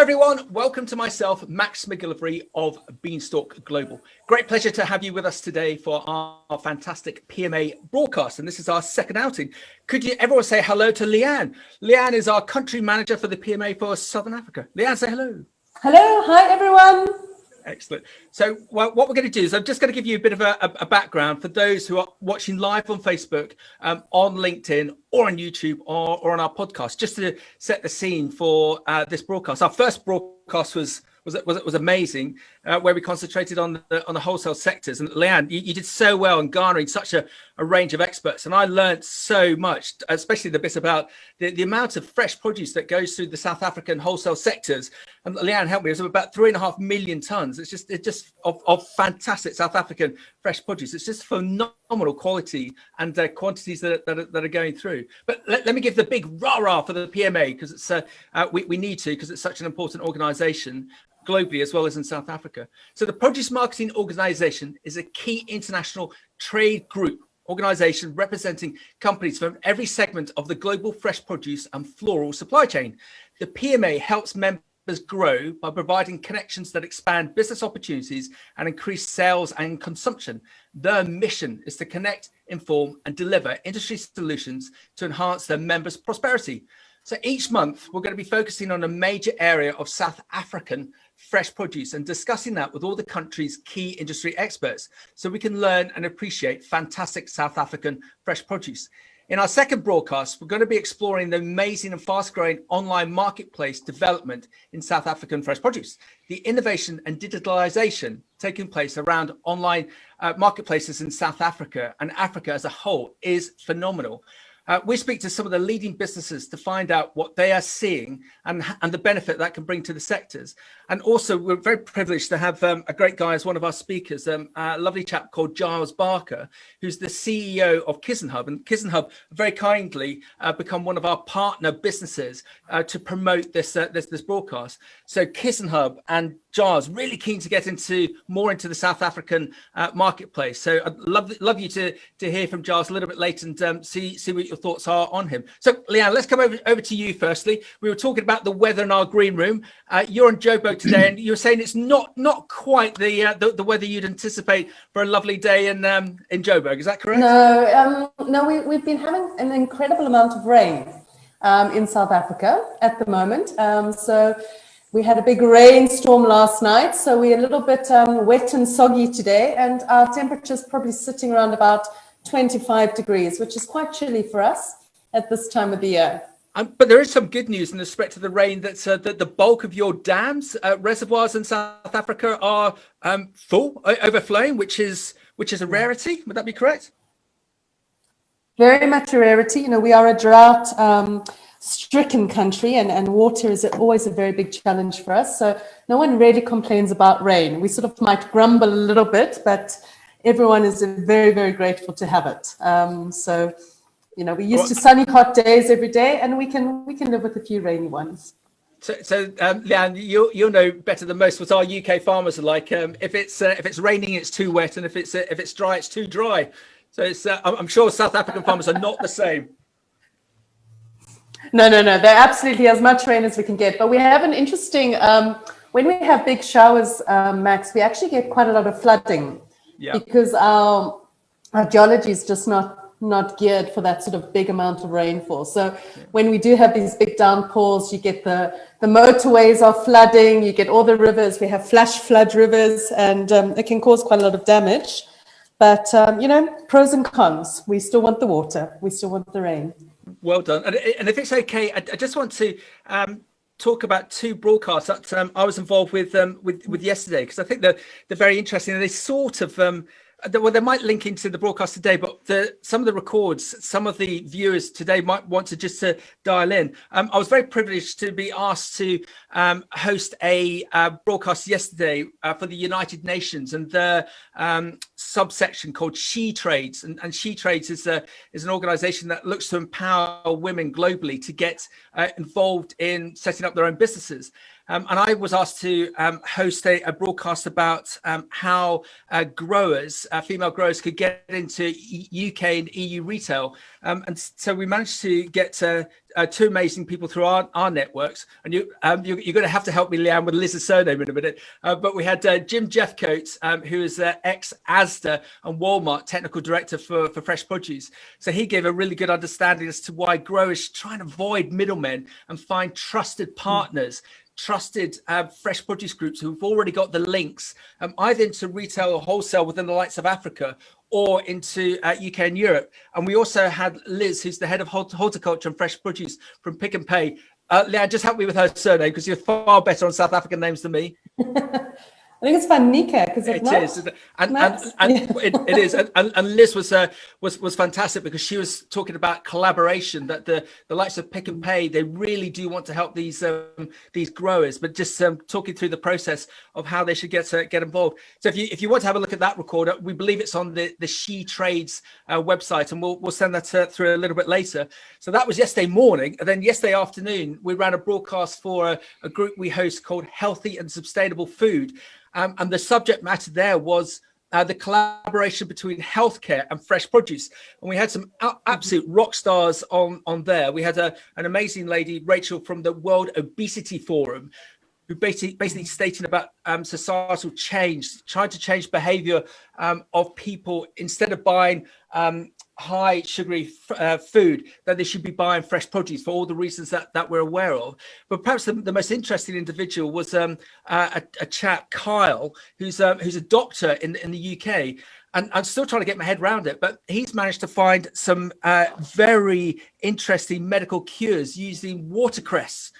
everyone, welcome to myself, Max McGillivray of Beanstalk Global. Great pleasure to have you with us today for our fantastic PMA broadcast, and this is our second outing. Could you everyone say hello to Leanne? Leanne is our country manager for the PMA for Southern Africa. Leanne, say hello. Hello, hi everyone. Excellent. So what we're going to do is I'm just going to give you a bit of a background for those who are watching live on Facebook, on LinkedIn or on YouTube or on our podcast, just to set the scene for this broadcast. Our first broadcast was amazing, where we concentrated on the wholesale sectors. And Leanne, you did so well in garnering such a range of experts. And I learned so much, especially the bit about the amount of fresh produce that goes through the South African wholesale sectors. And Leanne, help me, it was about 3.5 million tons. It's just of fantastic South African fresh produce. It's just phenomenal quality and quantities that are going through. But let me give the big rah-rah for the PMA, because it's we need to, because it's such an important organization globally as well as in South Africa. So the Produce Marketing Organization is a key international trade group organization representing companies from every segment of the global fresh produce and floral supply chain. The PMA helps members grow by providing connections that expand business opportunities and increase sales and consumption. Their mission is to connect, inform, and deliver industry solutions to enhance their members' prosperity. So each month, we're going to be focusing on a major area of South African fresh produce and discussing that with all the country's key industry experts, so we can learn and appreciate fantastic South African fresh produce. In our second broadcast, we're going to be exploring the amazing and fast-growing online marketplace development in South African fresh produce, the innovation and digitalisation taking place around online marketplaces in South Africa, and Africa as a whole is phenomenal. We speak to some of the leading businesses to find out what they are seeing and the benefit that can bring to the sectors. And also, we're very privileged to have a great guy as one of our speakers, a lovely chap called Giles Barker, who's the CEO of KissenHub. And KissenHub very kindly become one of our partner businesses to promote this broadcast. So KissenHub and Giles really keen to get more into the South African marketplace. So I'd love you to hear from Giles a little bit later and see what your thoughts are on him. So Leanne, let's come over to you firstly. We were talking about the weather in our green room. You're in Joburg today, and you're saying it's not quite the weather you'd anticipate for a lovely day in Joburg. Is that correct? No, we've been having an incredible amount of rain in South Africa at the moment. So we had a big rainstorm last night, so we're a little bit wet and soggy today, and our temperature is probably sitting around about 25 degrees, which is quite chilly for us at this time of the year. But there is some good news in respect to the rain, that the bulk of your dams, reservoirs in South Africa are full, overflowing, which is a rarity. Would that be correct? Very much a rarity. You know, we are a drought stricken country, and water is always a very big challenge for us. So no one really complains about rain. We sort of might grumble a little bit, but everyone is very, very grateful to have it. So, you know, we're used to sunny, hot days every day, and we can live with a few rainy ones. So Leanne, you'll know better than most what our UK farmers are like. If it's raining, it's too wet, and if it's dry, it's too dry. So I'm sure South African farmers are not the same. No. They're absolutely as much rain as we can get. But we have an interesting, when we have big showers, Max, we actually get quite a lot of flooding. Yeah. Because our geology is just not geared for that sort of big amount of rainfall. So when we do have these big downpours, you get the motorways are flooding, you get all the rivers, we have flash flood rivers, and it can cause quite a lot of damage. But, you know, pros and cons. We still want the water. We still want the rain. Well done. And if it's okay, I just want to talk about two broadcasts that I was involved with yesterday, because I think they're very interesting. They sort of they might link into the broadcast today, but some of the records, some of the viewers today might want to just dial in. I was very privileged to be asked to host a broadcast yesterday for the United Nations and the subsection called She Trades. And She Trades is an organization that looks to empower women globally to get involved in setting up their own businesses. and I was asked to host a broadcast about how growers, female growers, could get into UK and EU retail. And so we managed to get two amazing people through our networks. And you're going to have to help me, Leanne, with Liz's surname in a minute. But we had Jim Jeffcoat, who is ex-Asda and Walmart technical director for fresh produce. So he gave a really good understanding as to why growers try and avoid middlemen and find trusted partners, trusted fresh produce groups who've already got the links, either into retail or wholesale within the likes of Africa or into UK and Europe. And we also had Liz, who's the head of horticulture and fresh produce from Pick and Pay. Leanne, just help me with her surname because you're far better on South African names than me. I think it's Vanika because it is, and it is, and Liz was fantastic because she was talking about collaboration. That the likes of Pick and Pay, they really do want to help these growers, but just talking through the process of how they should get involved. So if you want to have a look at that recorder, we believe it's on the She Trades website, and we'll send that through a little bit later. So that was yesterday morning, and then yesterday afternoon we ran a broadcast for a group we host called Healthy and Sustainable Food. And the subject matter there was the collaboration between healthcare and fresh produce. And we had some absolute rock stars on there. We had an amazing lady, Rachel, from the World Obesity Forum, who basically stating about societal change, trying to change behavior of people. Instead of buying high sugary food, that they should be buying fresh produce for all the reasons that we're aware of. But perhaps the most interesting individual was a chap, Kyle, who's a doctor in the UK. And I'm still trying to get my head around it, but he's managed to find some very interesting medical cures using watercress.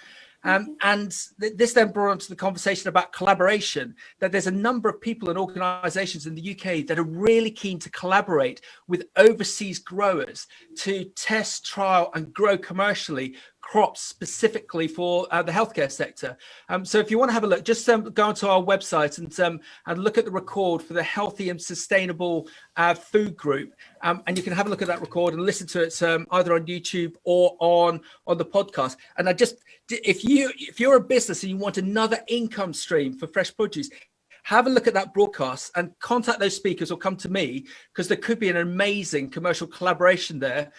And this then brought on to the conversation about collaboration, that there's a number of people and organizations in the UK that are really keen to collaborate with overseas growers to test, trial and grow commercially crops specifically for the healthcare sector. So if you want to have a look, just go onto our website and look at the record for the Healthy and Sustainable Food Group. And you can have a look at that record and listen to it either on YouTube or on the podcast. And if you're a business and you want another income stream for fresh produce, have a look at that broadcast and contact those speakers or come to me, because there could be an amazing commercial collaboration there.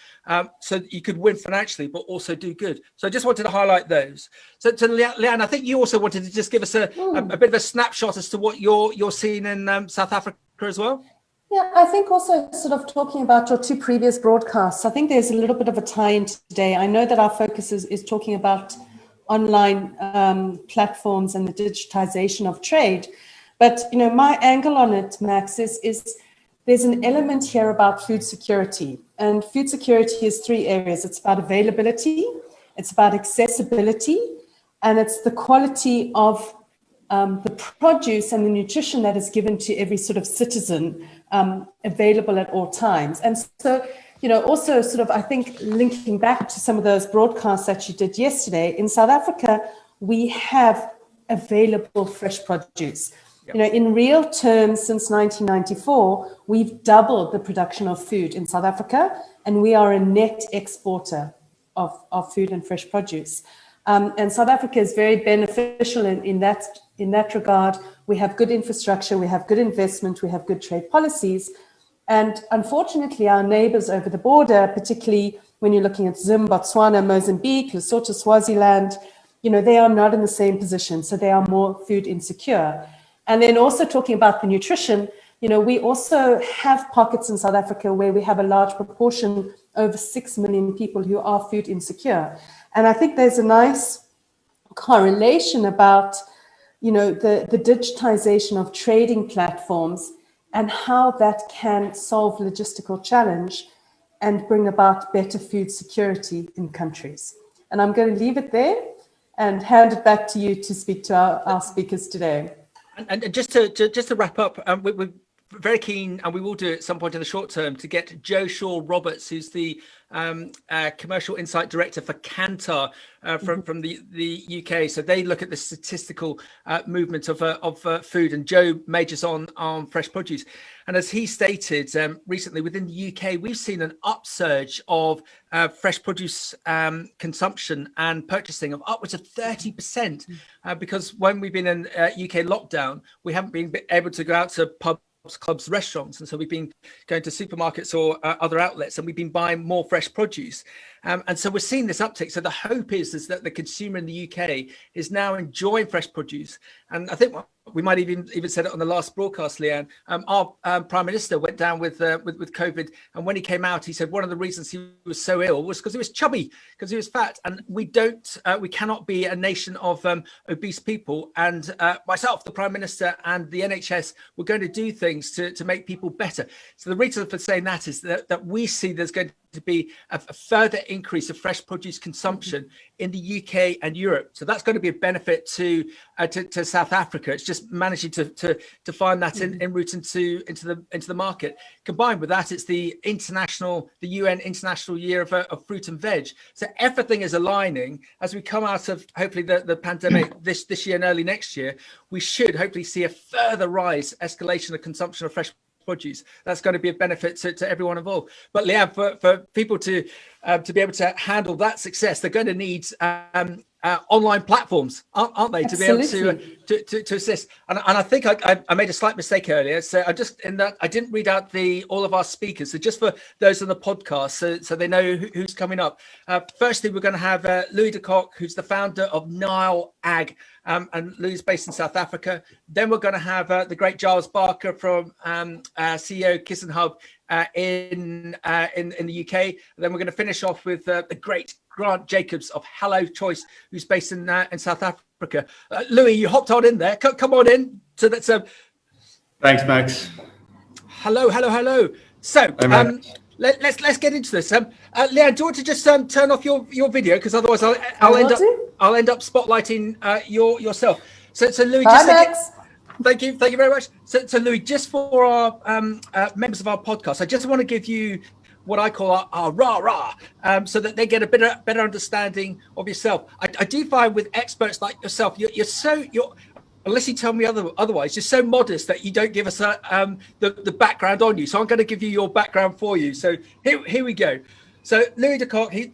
So you could win financially, but also do good. So I just wanted to highlight those. So Leanne, I think you also wanted to just give us a bit of a snapshot as to what you're seeing in South Africa as well. Yeah, I think also sort of talking about your two previous broadcasts, I think there's a little bit of a tie-in today. I know that our focus is talking about online platforms and the digitization of trade. But, my angle on it, Max, is there's an element here about food security. And food security is three areas. It's about availability, it's about accessibility, and it's the quality of the produce and the nutrition that is given to every sort of citizen available at all times. And so, also sort of, I think, linking back to some of those broadcasts that you did yesterday, in South Africa, we have available fresh produce. In real terms, since 1994, we've doubled the production of food in South Africa, and we are a net exporter of food and fresh produce. And South Africa is very beneficial in that regard. We have good infrastructure, we have good investment, we have good trade policies. And unfortunately, our neighbors over the border, particularly when you're looking at Zim, Botswana, Mozambique, Lesotho, Swaziland, they are not in the same position. So they are more food insecure. And then also talking about the nutrition, we also have pockets in South Africa where we have a large proportion, over 6 million people who are food insecure. And I think there's a nice correlation about, the digitization of trading platforms and how that can solve logistical challenge and bring about better food security in countries. And I'm going to leave it there and hand it back to you to speak to our speakers today. And just to wrap up, we're very keen, and we will do it at some point in the short term, to get Joe Shaw Roberts, who's the commercial insight director for Kantar from the UK. So they look at the statistical movement of food, and Joe majors on fresh produce. And as he stated recently, within the UK, we've seen an upsurge of fresh produce consumption and purchasing of upwards of 30%, because when we've been in UK lockdown, we haven't been able to go out to pubs, clubs, restaurants, and so we've been going to supermarkets or other outlets, and we've been buying more fresh produce, and so we're seeing this uptick. So the hope is that the consumer in the UK is now enjoying fresh produce. And I think we might even said it on the last broadcast, Leanne. Our Prime Minister went down with COVID, and when he came out, he said one of the reasons he was so ill was because he was chubby, because he was fat. And we cannot be a nation of obese people. And myself, the Prime Minister, and the NHS were going to do things to make people better. So the reason for saying that is that we see there's going to be a further increase of fresh produce consumption in the UK and Europe. So that's going to be a benefit to South Africa. It's just managing to find that en route into the market. Combined with that, it's the UN International Year of Fruit and Veg. So everything is aligning as we come out of hopefully the pandemic this year and early next year. We should hopefully see a further escalation of consumption of fresh produce. That's going to be a benefit to everyone involved. But Leanne, for people to be able to handle that success, they're going to need online platforms, aren't they, to Absolutely. be able to assist. And I think I made a slight mistake earlier. So I didn't read out all of our speakers. So just for those on the podcast, so they know who's coming up. Firstly, we're going to have Louis de Kock, who's the founder of Nile.Ag, and Louis is based in South Africa. Then we're going to have the great Giles Barker from CEO Kiss & Hub in the UK. And then we're going to finish off with the great Grant Jacobs of Hello Choice, who's based in South Africa. Louis, you hopped on in there. Come on in. So that's thanks, Max. Hello. So let's get into this. Leanne, do you want to just turn off your video, because otherwise I'll end up spotlighting yourself. So Louis, Thank you very much. So Louis, just for our members of our podcast, I just want to give you what I call our rah-rah, so that they get a better understanding of yourself. I do find with experts like yourself, you're unless you tell me otherwise, you're so modest that you don't give us the background on you. So I'm going to give you your background for you. So here we go. So Louis de Kock, he's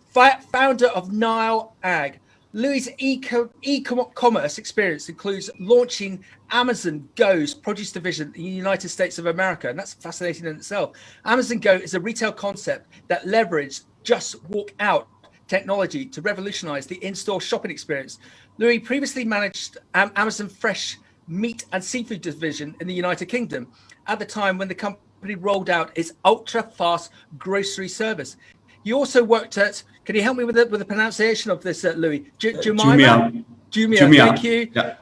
founder of Nile.Ag. Louis' e-commerce experience includes launching Amazon Go's produce division in the United States of America, and that's fascinating in itself. Amazon Go is a retail concept that leveraged Just Walk Out technology to revolutionize the in-store shopping experience. Louis previously managed Amazon Fresh Meat and Seafood division in the United Kingdom at the time when the company rolled out its ultra-fast grocery service. You also worked at, can you help me with the pronunciation of this, Louis? Jumia. Thank you. Yeah.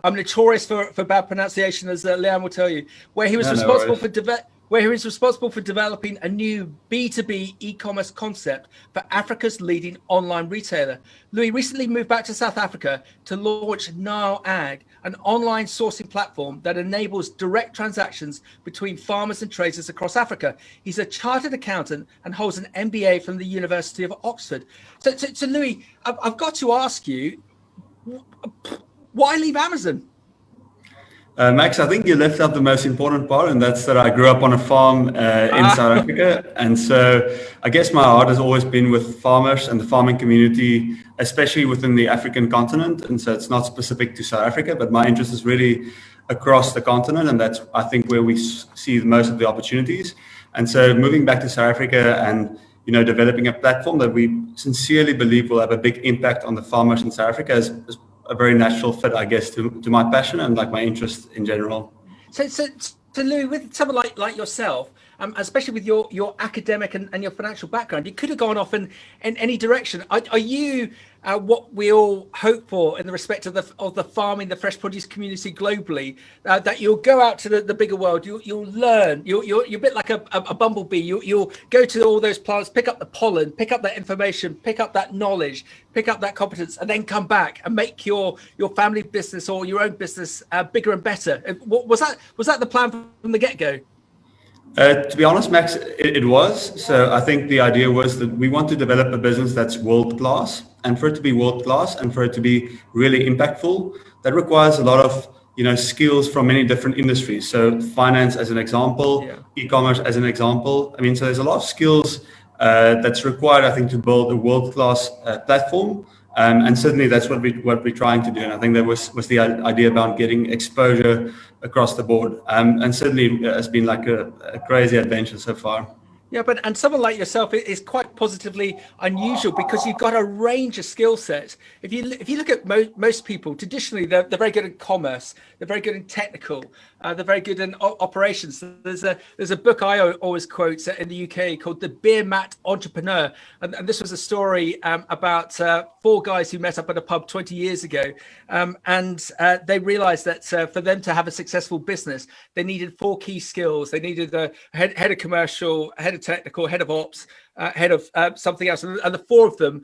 I'm notorious for bad pronunciation, as Leanne will tell you, where he was responsible for developing a new B2B e-commerce concept for Africa's leading online retailer. Louis recently moved back to South Africa to launch Nile.Ag, an online sourcing platform that enables direct transactions between farmers and traders across Africa. He's a chartered accountant and holds an MBA from the University of Oxford. So Louis, I've got to ask you, why leave Amazon? Max, I think you left out the most important part, and that's that I grew up on a farm in South Africa. And so I guess my heart has always been with farmers and the farming community, especially within the African continent. And so it's not specific to South Africa, but my interest is really across the continent. And that's, I think, where we see most of the opportunities. And so moving back to South Africa and, developing a platform that we sincerely believe will have a big impact on the farmers in South Africa is a very natural fit, I guess, to my passion and like my interest in general. So Louis, with someone like yourself, especially with your academic and your financial background, you could have gone off in any direction. Are you what we all hope for in the respect of the farming, the fresh produce community globally? That you'll go out to the bigger world, you'll learn, you're a bit like a bumblebee. You'll go to all those plants, pick up the pollen, pick up that information, pick up that knowledge, pick up that competence, and then come back and make your family business or your own business bigger and better. Was that the plan from the get-go? To be honest, Max, it was. So I think the idea was that we want to develop a business that's world class, and for it to be world class and for it to be really impactful, that requires a lot of skills from many different industries. So finance, as an example, e-commerce, as an example. I mean, so there's a lot of skills that's required, I think, to build a world class platform. And certainly that's what we're trying to do. And I think that was the idea about getting exposure across the board. And certainly it's been like a crazy adventure so far. Yeah, and someone like yourself is quite positively unusual because you've got a range of skill sets. If you look at most people, traditionally they're very good in commerce, they're very good in technical, they're very good in operations. There's a book I always quote in the UK called The Beer Mat Entrepreneur, and this was a story about 4 guys who met up at a pub 20 years ago, and they realised that for them to have a successful business, they needed 4 key skills. They needed a head of commercial, head of technical, head of ops, head of something else, and the 4 of them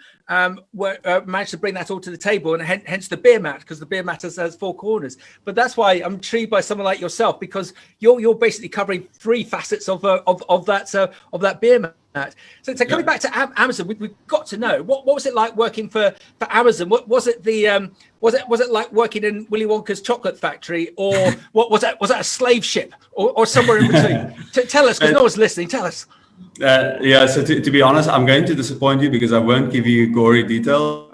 managed to bring that all to the table, and hence the beer mat, because the beer mat has 4 corners. But that's why I'm intrigued by someone like yourself, because you're basically covering 3 facets of that beer mat. So coming back to Amazon, we've got to know what was it like working for Amazon? What was it was it like working in Willy Wonka's chocolate factory, or what was that a slave ship, or somewhere in between? Tell us, because no one's listening. Tell us. So to be honest, I'm going to disappoint you because I won't give you gory detail.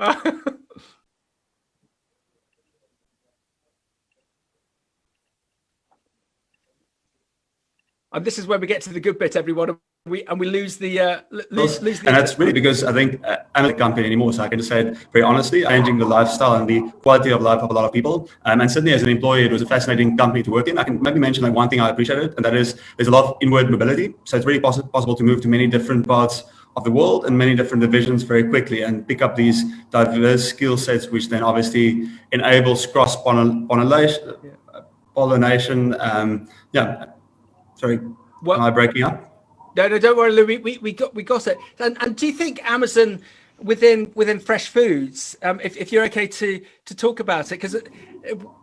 And this is where we get to the good bit, everyone. We lose the lose the. And that's really because I think I'm not a company anymore, so I can just say it very honestly, changing the lifestyle and the quality of life of a lot of people. And certainly as an employee, it was a fascinating company to work in. I can maybe mention like one thing I appreciated, and that is there's a lot of inward mobility. So it's really possible to move to many different parts of the world and many different divisions very quickly and pick up these diverse skill sets, which then obviously enables cross pollination. Sorry, am I breaking up? No, don't worry, Lou. We got it. And do you think Amazon within fresh foods, if you're okay to talk about it, because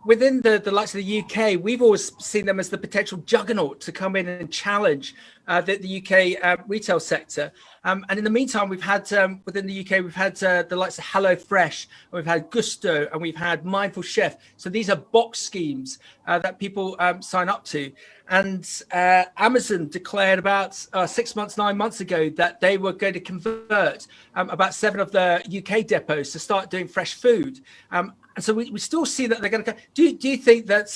within the likes of the UK, we've always seen them as the potential juggernaut to come in and challenge the UK retail sector. And in the meantime, we've had within the UK, we've had the likes of Hello Fresh, we've had Gusto, and we've had Mindful Chef. So these are box schemes that people sign up to. And Amazon declared about 6 months, 9 months ago that they were going to convert about 7 of the UK depots to start doing fresh food. And so we still see that they're going to. Do you think that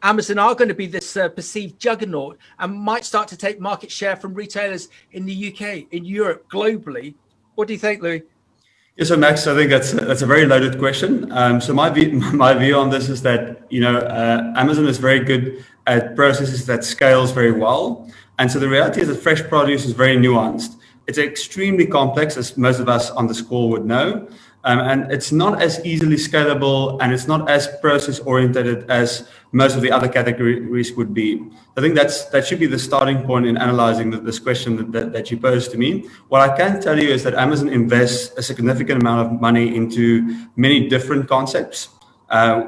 Amazon are going to be this perceived juggernaut and might start to take market share from retailers in the UK, in Europe, globally? What do you think, Louis? Yeah, so Max, I think that's a very loaded question. So my view on this is that Amazon is very good at processes that scales very well, and so the reality is that fresh produce is very nuanced. It's extremely complex, as most of us on this call would know. And it's not as easily scalable, and it's not as process oriented as most of the other categories would be. I think that should be the starting point in analyzing this question that you posed to me. What I can tell you is that Amazon invests a significant amount of money into many different concepts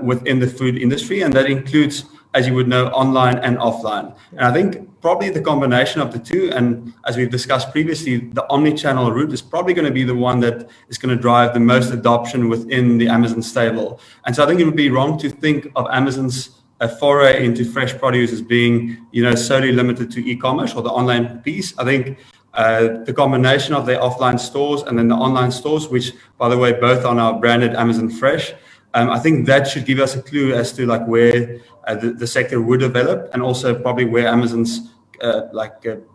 within the food industry, and that includes, as you would know, online and offline. And I think probably the combination of the two, and as we've discussed previously, the omni-channel route is probably going to be the one that is going to drive the most adoption within the Amazon stable. And so I think it would be wrong to think of Amazon's foray into fresh produce as being, solely limited to e-commerce or the online piece. I think the combination of their offline stores and then the online stores, which, by the way, both are now branded Amazon Fresh, I think that should give us a clue as to where the sector would develop, and also probably where Amazon's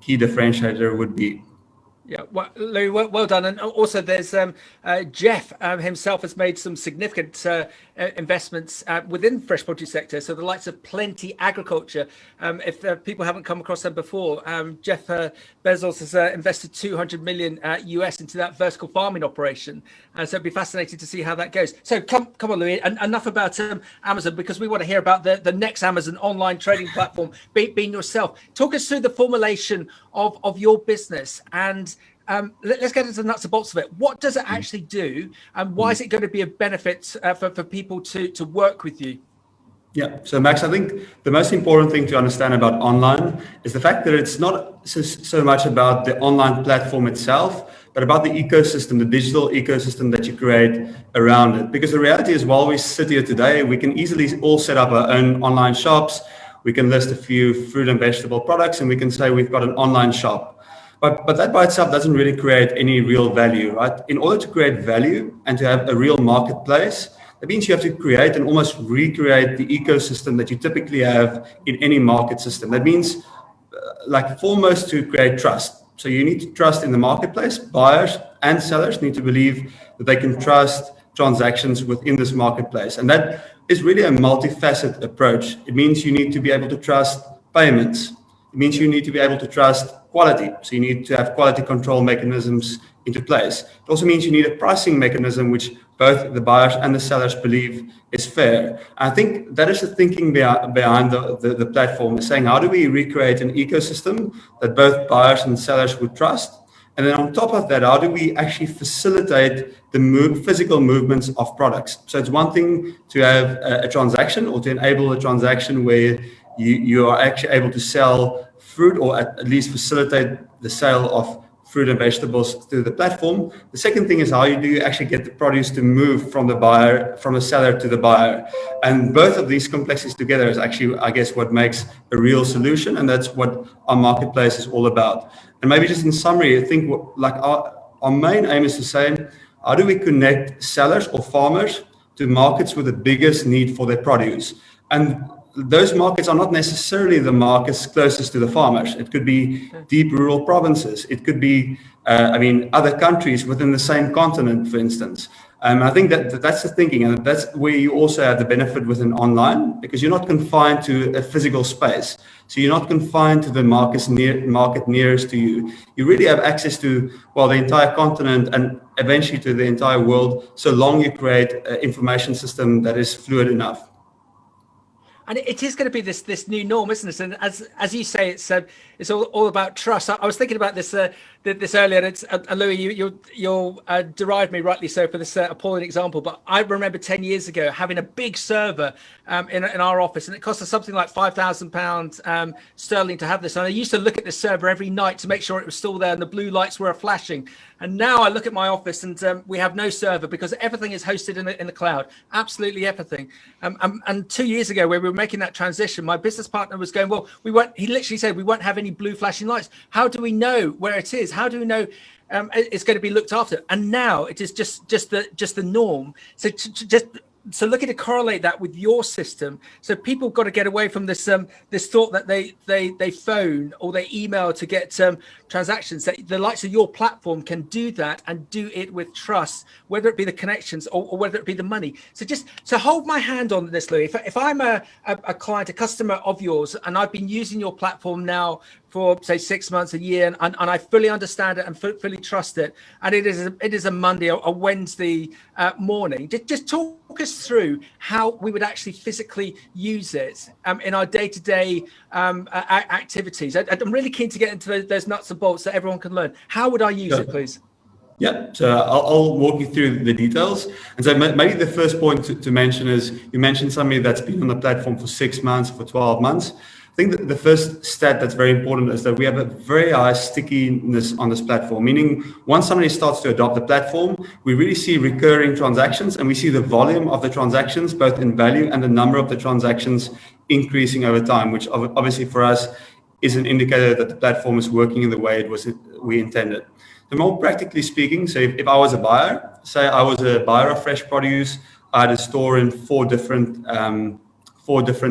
key differentiator would be. Yeah, Louis, well done. And also there's Jeff himself has made some significant investments within fresh produce sector. So the likes of Plenty Agriculture, if people haven't come across them before, Jeff Bezos has invested $200 million US into that vertical farming operation. So it'd be fascinating to see how that goes. So come on, Louis, and enough about Amazon, because we want to hear about the next Amazon online trading platform, being yourself. Talk us through the formulation of your business, and let's get into the nuts and bolts of it. What does it actually do, and why is it going to be a benefit for people to work with you? Yeah. So Max, I think the most important thing to understand about online is the fact that it's not so much about the online platform itself, but about the ecosystem, the digital ecosystem that you create around it. Because the reality is, while we sit here today, we can easily all set up our own online shops. We can list a few fruit and vegetable products, and we can say we've got an online shop. But that by itself doesn't really create any real value, right? In order to create value and to have a real marketplace, that means you have to create and almost recreate the ecosystem that you typically have in any market system. That means, like, foremost, to create trust. So you need to trust in the marketplace. Buyers and sellers need to believe that they can trust transactions within this marketplace. And that is really a multifaceted approach. It means you need to be able to trust payments. It means you need to be able to trust quality. So you need to have quality control mechanisms into place. It also means you need a pricing mechanism which both the buyers and the sellers believe is fair. I think that is the thinking behind the platform, is saying, how do we recreate an ecosystem that both buyers and sellers would trust? And then on top of that, how do we actually facilitate the physical movements of products? So it's one thing to have a transaction, or to enable a transaction where you are actually able to sell fruit, or at least facilitate the sale of fruit and vegetables through the platform. The second thing is, how do you actually get the produce to move from the seller to the buyer? And both of these complexities together is actually, I guess, what makes a real solution. And that's what our marketplace is all about. And maybe just in summary, I think our main aim is to say, how do we connect sellers or farmers to markets with the biggest need for their produce? And those markets are not necessarily the markets closest to the farmers. It could be deep rural provinces. It could be, other countries within the same continent, for instance. I think that's the thinking, and that's where you also have the benefit within online, because you're not confined to a physical space. So you're not confined to the market nearest to you. You really have access to, the entire continent, and eventually to the entire world, so long you create an information system that is fluid enough. And it is going to be this new norm, isn't it? And as you say, it's all about trust. I was thinking about this earlier. It's Louis, you'll deride me rightly so for this appalling example, but I remember 10 years ago having a big server in our office, and it cost us something like £5,000 sterling to have this. And I used to look at this server every night to make sure it was still there and the blue lights were flashing. And now I look at my office and we have no server, because everything is hosted in the cloud. Absolutely everything. And 2 years ago, when we were making that transition, my business partner was going, he literally said, we won't have any blue flashing lights. How do we know where it is? How do we know it's going to be looked after? And now it is just the norm. So looking to correlate that with your system, so people have got to get away from this thought that they phone or they email to get transactions. That the likes of your platform can do that, and do it with trust, whether it be the connections or whether it be the money. So hold my hand on this, Louis. If I'm a client, a customer of yours, and I've been using your platform now for, say, 6 months, a year, and I fully understand it and fully trust it, and it is a Monday or a Wednesday morning, just talk us through how we would actually physically use it in our day-to-day activities. I'm really keen to get into those nuts and bolts so everyone can learn. How would I use it, please? Yeah, so I'll walk you through the details. And so maybe the first point to mention is, you mentioned somebody that's been on the platform for 6 months, for 12 months. I think that the first stat that's very important is that we have a very high stickiness on this platform, meaning once somebody starts to adopt the platform, we really see recurring transactions, and we see the volume of the transactions, both in value and the number of the transactions, increasing over time, which obviously for us is an indicator that the platform is working in the way we intended. So more practically speaking, so if I was a buyer, say I was a buyer of fresh produce, I had a store in four different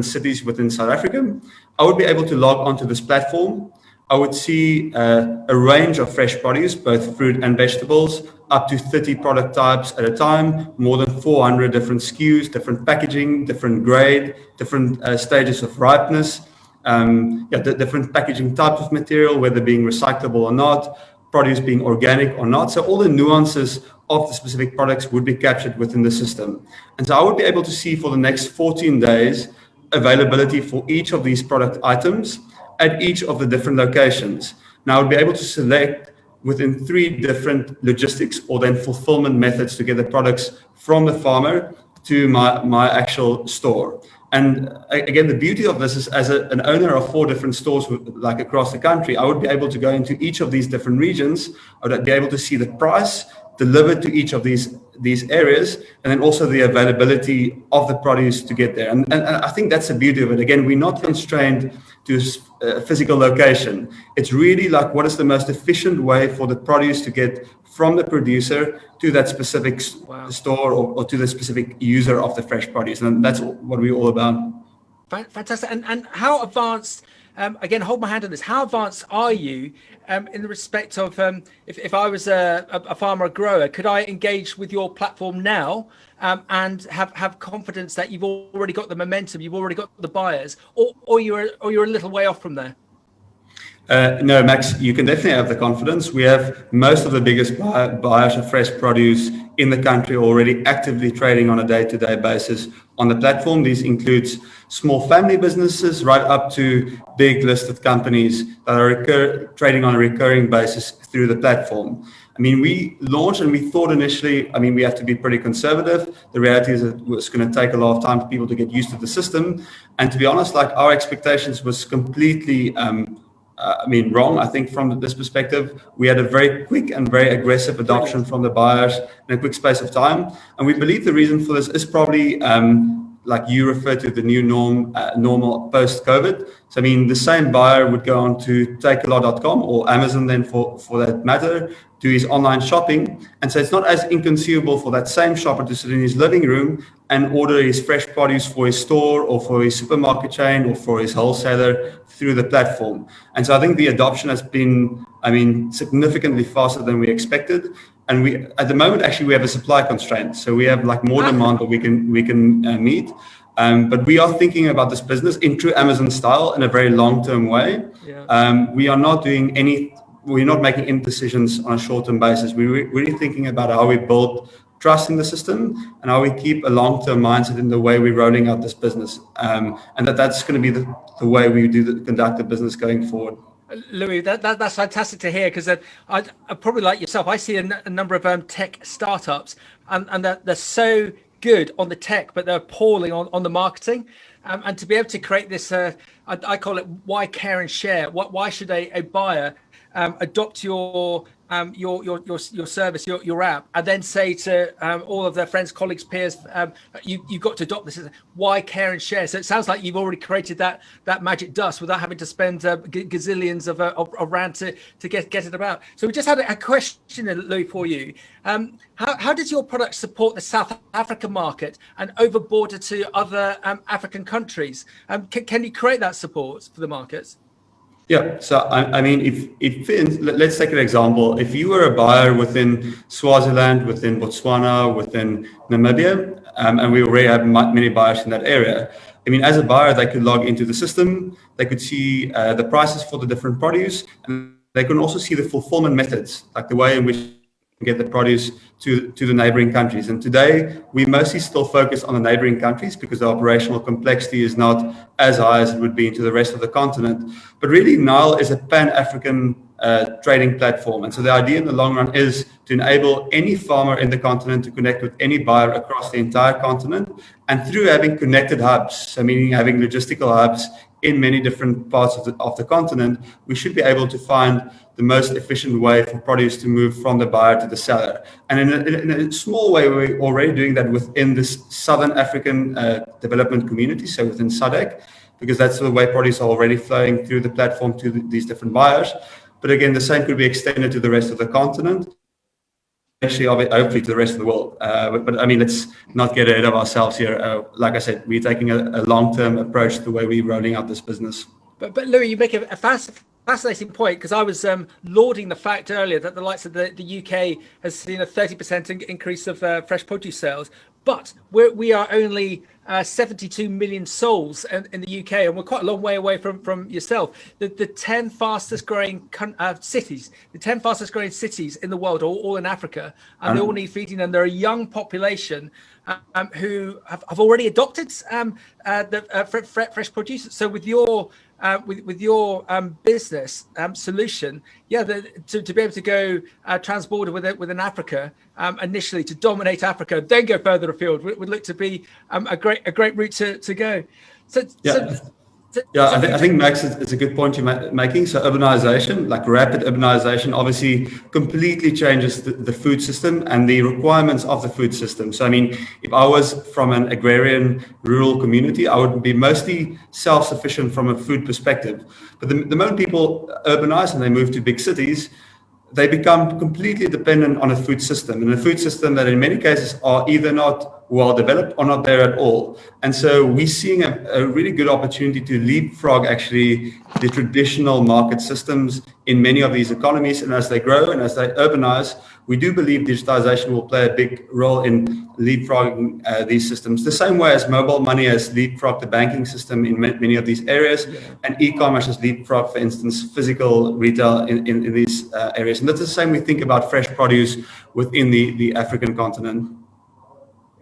cities within South Africa, I would be able to log onto this platform. I would see a range of fresh produce, both fruit and vegetables, up to 30 product types at a time, more than 400 different SKUs, different packaging, different grade, different stages of ripeness, the different packaging types of material, whether being recyclable or not, produce being organic or not. So all the nuances of the specific products would be captured within the system. And so I would be able to see for the next 14 days availability for each of these product items at each of the different locations. Now I would be able to select within 3 different logistics or then fulfillment methods to get the products from the farmer to my actual store. And again, the beauty of this is, as an owner of 4 different stores, like across the country, I would be able to go into each of these different regions. I would be able to see the price delivered to each of these areas, and then also the availability of the produce to get there. And I think that's the beauty of it. Again, we're not constrained to a physical location. It's really like, what is the most efficient way for the produce to get from the producer to that specific store, or to the specific user of the fresh produce. And that's what we're all about. Fantastic. And how advanced, again, hold my hand on this, how advanced are you in the respect of, if I was a farmer, a grower, could I engage with your platform now and have confidence that you've already got the momentum, you've already got the buyers, or you're a little way off from there? No, Max, you can definitely have the confidence. We have most of the biggest buyers of fresh produce in the country already actively trading on a day-to-day basis on the platform. These includes small family businesses right up to big listed companies that are trading on a recurring basis through the platform. I mean, we launched and we thought initially, I mean, we have to be pretty conservative. The reality is it was going to take a lot of time for people to get used to the system. And to be honest, like, our expectations was completely wrong. I think from this perspective, we had a very quick and very aggressive adoption from the buyers in a quick space of time. And we believe the reason for this is probably, like you referred to, the new normal post-COVID. So, I mean, the same buyer would go on to takealot.com or Amazon then for that matter, do his online shopping. And so it's not as inconceivable for that same shopper to sit in his living room and order his fresh produce for his store or for his supermarket chain or for his wholesaler through the platform. And so I think the adoption has been, significantly faster than we expected. And we, at the moment, actually, we have a supply constraint. So we have like more demand that we can meet. But we are thinking about this business in true Amazon style in a very long-term way. Yeah. We are not doing we're not making any decisions on a short-term basis. We're really thinking about how we build trust in the system and how we keep a long-term mindset in the way we're rolling out this business. And that's going to be the way we conduct the business going forward. Louis, that's fantastic to hear, because I probably like yourself, I see a number of tech startups and they're so good on the tech, but they're appalling on the marketing. And to be able to create this, I call it why care and share. Why should a buyer adopt your service, your app, and then say to all of their friends, colleagues, peers, you've got to adopt this. Why care and share? So it sounds like you've already created that magic dust without having to spend gazillions of rand to get it about. So we just had a question, Louis, for you. How does your product support the South African market and over border to other African countries? Can you create that support for the markets? Yeah, so I mean, if let's take an example. If you were a buyer within Swaziland, within Botswana, within Namibia, and we already have many buyers in that area, I mean, as a buyer, they could log into the system, they could see the prices for the different produce, and they can also see the fulfillment methods, like the way in which get the produce to the neighboring countries. And today, we mostly still focus on the neighboring countries because the operational complexity is not as high as it would be into the rest of the continent. But really, Nile is a pan-African trading platform. And so the idea in the long run is to enable any farmer in the continent to connect with any buyer across the entire continent. And through having connected hubs, so meaning having logistical hubs in many different parts of the continent, we should be able to find the most efficient way for produce to move from the buyer to the seller. And in a small way, we're already doing that within this Southern African development community, so within SADC, because that's the way produce are already flowing through the platform to these different buyers. But again, the same could be extended to the rest of the continent, actually, hopefully to the rest of the world. But I mean, let's not get ahead of ourselves here. Like I said, we're taking a long-term approach to the way we're rolling out this business. But Louis, you make a fascinating point, because I was lauding the fact earlier that the likes of the UK has seen a 30% increase of fresh produce sales, but we are only 72 million souls in the UK, and we're quite a long way away from yourself. The 10 fastest growing cities, the 10 fastest growing cities in the world are all in Africa, and they all need feeding, and they're a young population who have already adopted the fresh produce. So with your business solution, to be able to go transborder within Africa initially, to dominate Africa, then go further afield would look to be a great route to go. So, Yeah. I think Max is a good point you're making. So urbanization, like rapid urbanization, obviously completely changes the food system and the requirements of the food system. So, I mean, if I was from an agrarian rural community, I would be mostly self-sufficient from a food perspective. But the moment people urbanize and they move to big cities, they become completely dependent on a food system, and a food system that in many cases are either not well developed or not there at all. And so we're seeing a really good opportunity to leapfrog actually the traditional market systems in many of these economies. And as they grow and as they urbanize, we do believe digitization will play a big role in leapfrogging these systems, the same way as mobile money has leapfrogged the banking system in many of these areas, and e-commerce has leapfrogged, for instance, physical retail in these areas. And that's the same we think about fresh produce within the African continent.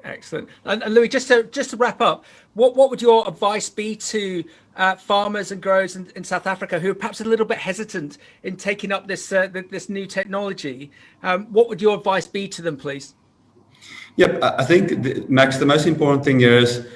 Excellent. And Louis, just to wrap up, what would your advice be to farmers and growers in South Africa who are perhaps a little bit hesitant in taking up this new technology? What would your advice be to them, please? Yep, I think, Max, the most important thing here is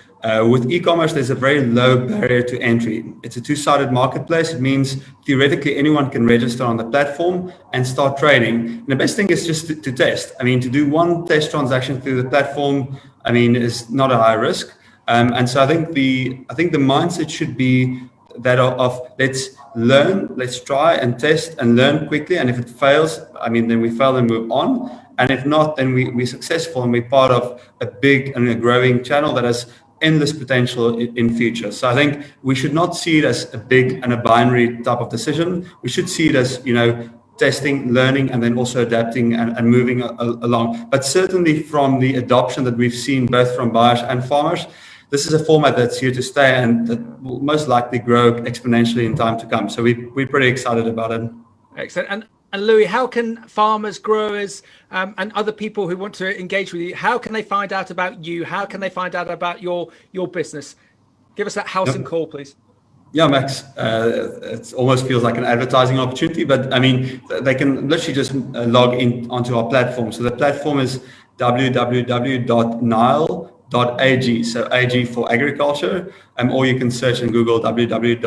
with e-commerce, there's a very low barrier to entry. It's a two-sided marketplace. It means theoretically anyone can register on the platform and start trading. And the best thing is just to test. I mean, to do one test transaction through the platform, I mean, is not a high risk. And so I think the mindset should be that of let's learn, let's try and test and learn quickly. And if it fails, I mean, then we fail and move on. And if not, then we're successful and we're part of a big and a growing channel that has endless potential in future. So I think we should not see it as a big and a binary type of decision. We should see it as, testing, learning, and then also adapting and moving along. But certainly from the adoption that we've seen both from buyers and farmers, this is a format that's here to stay and that will most likely grow exponentially in time to come. So we're pretty excited about it. Excellent. And Louis, how can farmers, growers, and other people who want to engage with you, how can they find out about you? How can they find out about your business? Give us that house and call, please. Yeah, Max, it almost feels like an advertising opportunity, but I mean, they can literally just log in onto our platform. So the platform is www.Nile.Ag, so AG for agriculture, or you can search in Google www.Nile.Ag.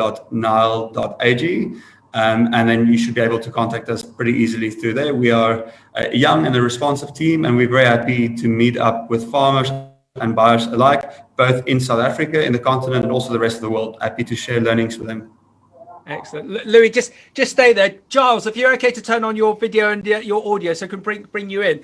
And then you should be able to contact us pretty easily through there. We are a young and a responsive team, and we're very happy to meet up with farmers and buyers alike, both in South Africa, in the continent, and also the rest of the world. Happy to share learnings with them. Excellent. Louis, just stay there. Giles, if you're okay to turn on your video and your audio so I can bring you in.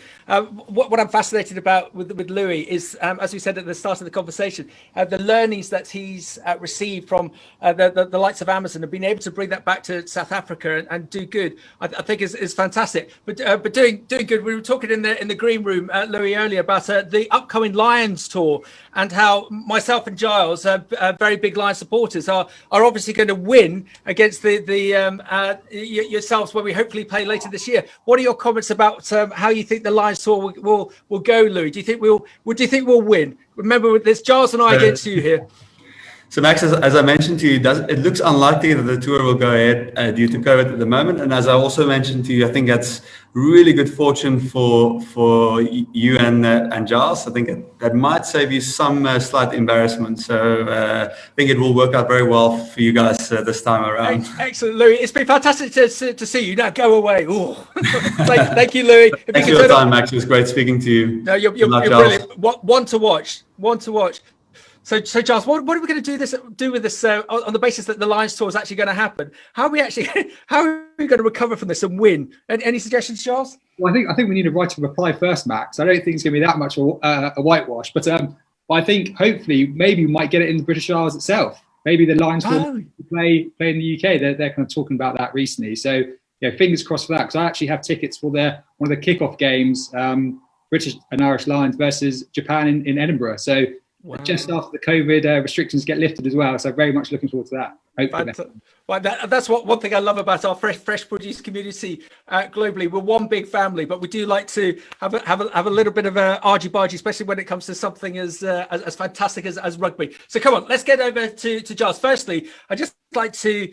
What I'm fascinated about with Louis is, as we said at the start of the conversation, the learnings that he's received from the likes of Amazon and being able to bring that back to South Africa and do good, I think is fantastic. But doing good, we were talking in the green room, Louis, earlier about the upcoming Lions tour and how myself and Giles, very big Lions supporters, are obviously going to win against yourselves when we hopefully play later this year. What are your comments about how you think the Lions tour will go, Louis? Do you think we'll win? Remember, there's Giles and I against you here. So Max, as I mentioned to you, it looks unlikely that the tour will go ahead due to COVID at the moment. And as I also mentioned to you, I think that's really good fortune for you and Giles. I think that might save you some slight embarrassment. So I think it will work out very well for you guys this time around. Excellent, Louis. It's been fantastic to see you. Now go away. Thank you, Louis. Thanks for your time, Max. It was great speaking to you. No, you're brilliant. One to watch. So Giles, what are we going to do with this on the basis that the Lions tour is actually going to happen? How are we going to recover from this and win? Any suggestions, Giles? Well, I think we need to write a reply first, Max. I don't think it's going to be that much a whitewash, but I think hopefully maybe we might get it in the British Isles itself. Maybe the Lions tour play in the UK. They're kind of talking about that recently. So fingers crossed for that, because I actually have tickets for one of the kickoff games, British and Irish Lions versus Japan in Edinburgh. So. Wow. Just after the COVID restrictions get lifted as well. So very much looking forward to that. Hopefully. Well, that's one thing I love about our fresh produce community globally. We're one big family, but we do like to have a little bit of a argy-bargy, especially when it comes to something as fantastic as rugby. So come on, let's get over to Giles. Firstly, I just like to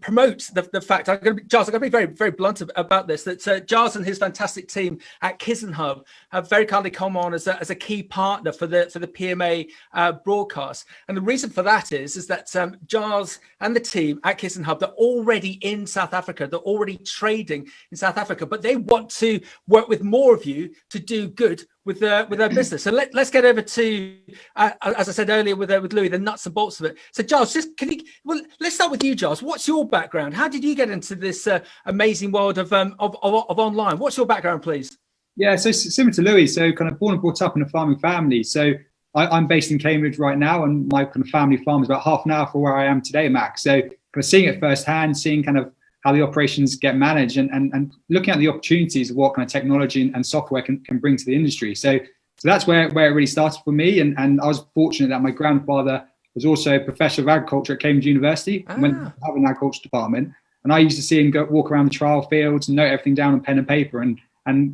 promote the fact I'm going to be very, very blunt about this, that Giles and his fantastic team at Kizzen Hub have very kindly come on as a key partner for the PMA broadcast. And the reason for that is that Giles and the team at Kizzen Hub, they're already in South Africa, they're already trading in South Africa, but they want to work with more of you to do good with their business. So let's get over to, as I said earlier, with Louis, the nuts and bolts of it. So Giles, let's start with you, Giles. What's your background? How did you get into this amazing world of online? What's your background, please? Yeah, so similar to Louis, so kind of born and brought up in a farming family. So I'm based in Cambridge right now, and my kind of family farm is about half an hour from where I am today, Max. So kind of seeing it firsthand, seeing kind of how the operations get managed, and looking at the opportunities of what kind of technology and software can bring to the industry. So that's where it really started for me. And I was fortunate that my grandfather was also a professor of agriculture at Cambridge University, and went to have an agriculture department. And I used to see him walk around the trial fields and note everything down on pen and paper. And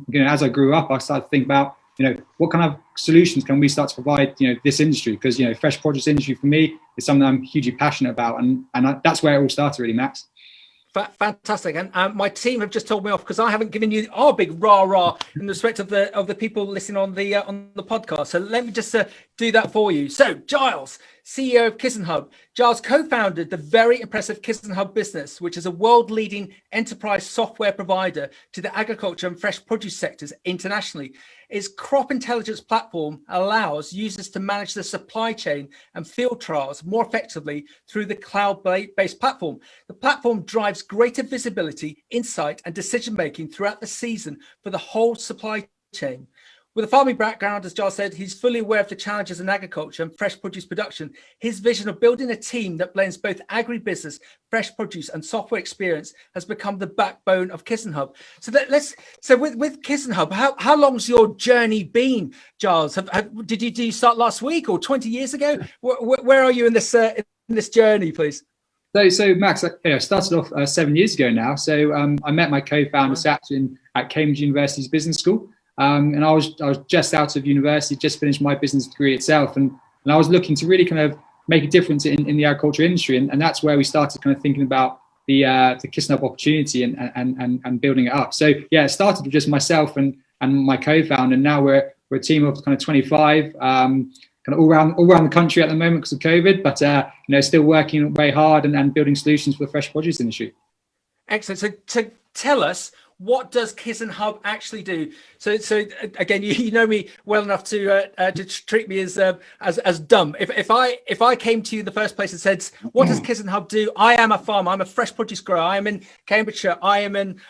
you know, as I grew up, I started to think about, you know, what kind of solutions can we start to provide, you know, this industry? Because, you know, fresh produce industry for me is something I'm hugely passionate about, and that's where it all started, really, Max. Fantastic. And my team have just told me off because I haven't given you our big rah in respect of the people listening on the podcast. So let me just do that for you. So Giles, CEO of Kizzen Hub. Giles co-founded the very impressive Kizzen Hub business, which is a world-leading enterprise software provider to the agriculture and fresh produce sectors internationally. Its crop intelligence platform allows users to manage the supply chain and field trials more effectively through the cloud-based platform. The platform drives greater visibility, insight, and decision-making throughout the season for the whole supply chain. With a farming background, as Giles said, he's fully aware of the challenges in agriculture and fresh produce production. His vision of building a team that blends both agribusiness, fresh produce, and software experience has become the backbone of Kizzen Hub. So with Kizzen Hub, how long's your journey been, Giles? Did you start last week or 20 years ago? Where are you in this journey, please? So Max, I started off 7 years ago now. So I met my co-founder Sachin at Cambridge University's business school. And I was just out of university, just finished my business degree itself, and I was looking to really kind of make a difference in the agriculture industry, and that's where we started kind of thinking about the Kizzen Hub opportunity and building it up. So yeah, it started with just myself and my co-founder, and now we're a team of kind of 25, kind of all around the country at the moment because of COVID, but you know, still working very hard and building solutions for the fresh produce industry. Excellent. So tell us, what does Kizzen Hub actually do? So again, you know me well enough to treat me as dumb. If I came to you in the first place and said, what does Kizzen Hub do? I am a farmer. I'm a fresh produce grower. I am in Cambridgeshire. I am in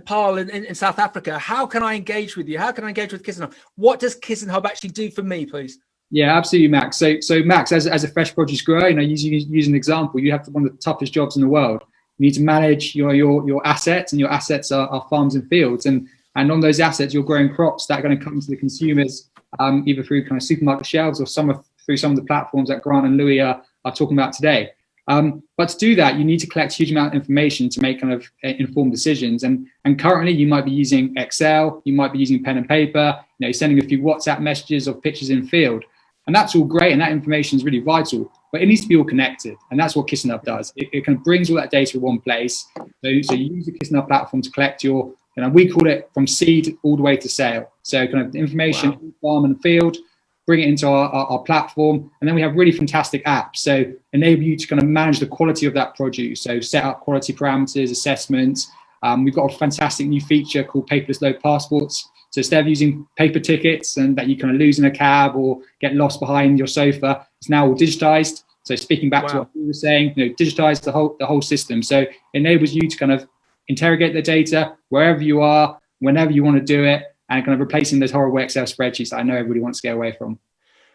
Paarl in South Africa. How can I engage with you? How can I engage with Kizzen Hub? What does Kizzen Hub actually do for me, please? Yeah, absolutely, Max. So Max, as a fresh produce grower, you know, use an example. You have one of the toughest jobs in the world. You need to manage your assets, and your assets are farms and fields, and on those assets you're growing crops that are going to come to the consumers either through kind of supermarket shelves or through some of the platforms that Grant and Louis are talking about today. But to do that, you need to collect a huge amount of information to make kind of informed decisions. And currently you might be using Excel, you might be using pen and paper, you know, sending a few WhatsApp messages of pictures in field. And that's all great, and that information is really vital, but it needs to be all connected, and that's what Kizzen Hub does. It kind of brings all that data in one place. So you use the Kizzen Hub platform to collect your, you know, we call it from seed all the way to sale. So kind of the information from farm and field, bring it into our platform, and then we have really fantastic apps. So enable you to kind of manage the quality of that produce. So set up quality parameters, assessments. We've got a fantastic new feature called Paperless Load Passports. So instead of using paper tickets and that you kind of lose in a cab or get lost behind your sofa, it's now all digitized. So speaking back to what you were saying, you know, digitize the whole system. So it enables you to kind of interrogate the data wherever you are, whenever you want to do it, and kind of replacing those horrible Excel spreadsheets that I know everybody wants to get away from.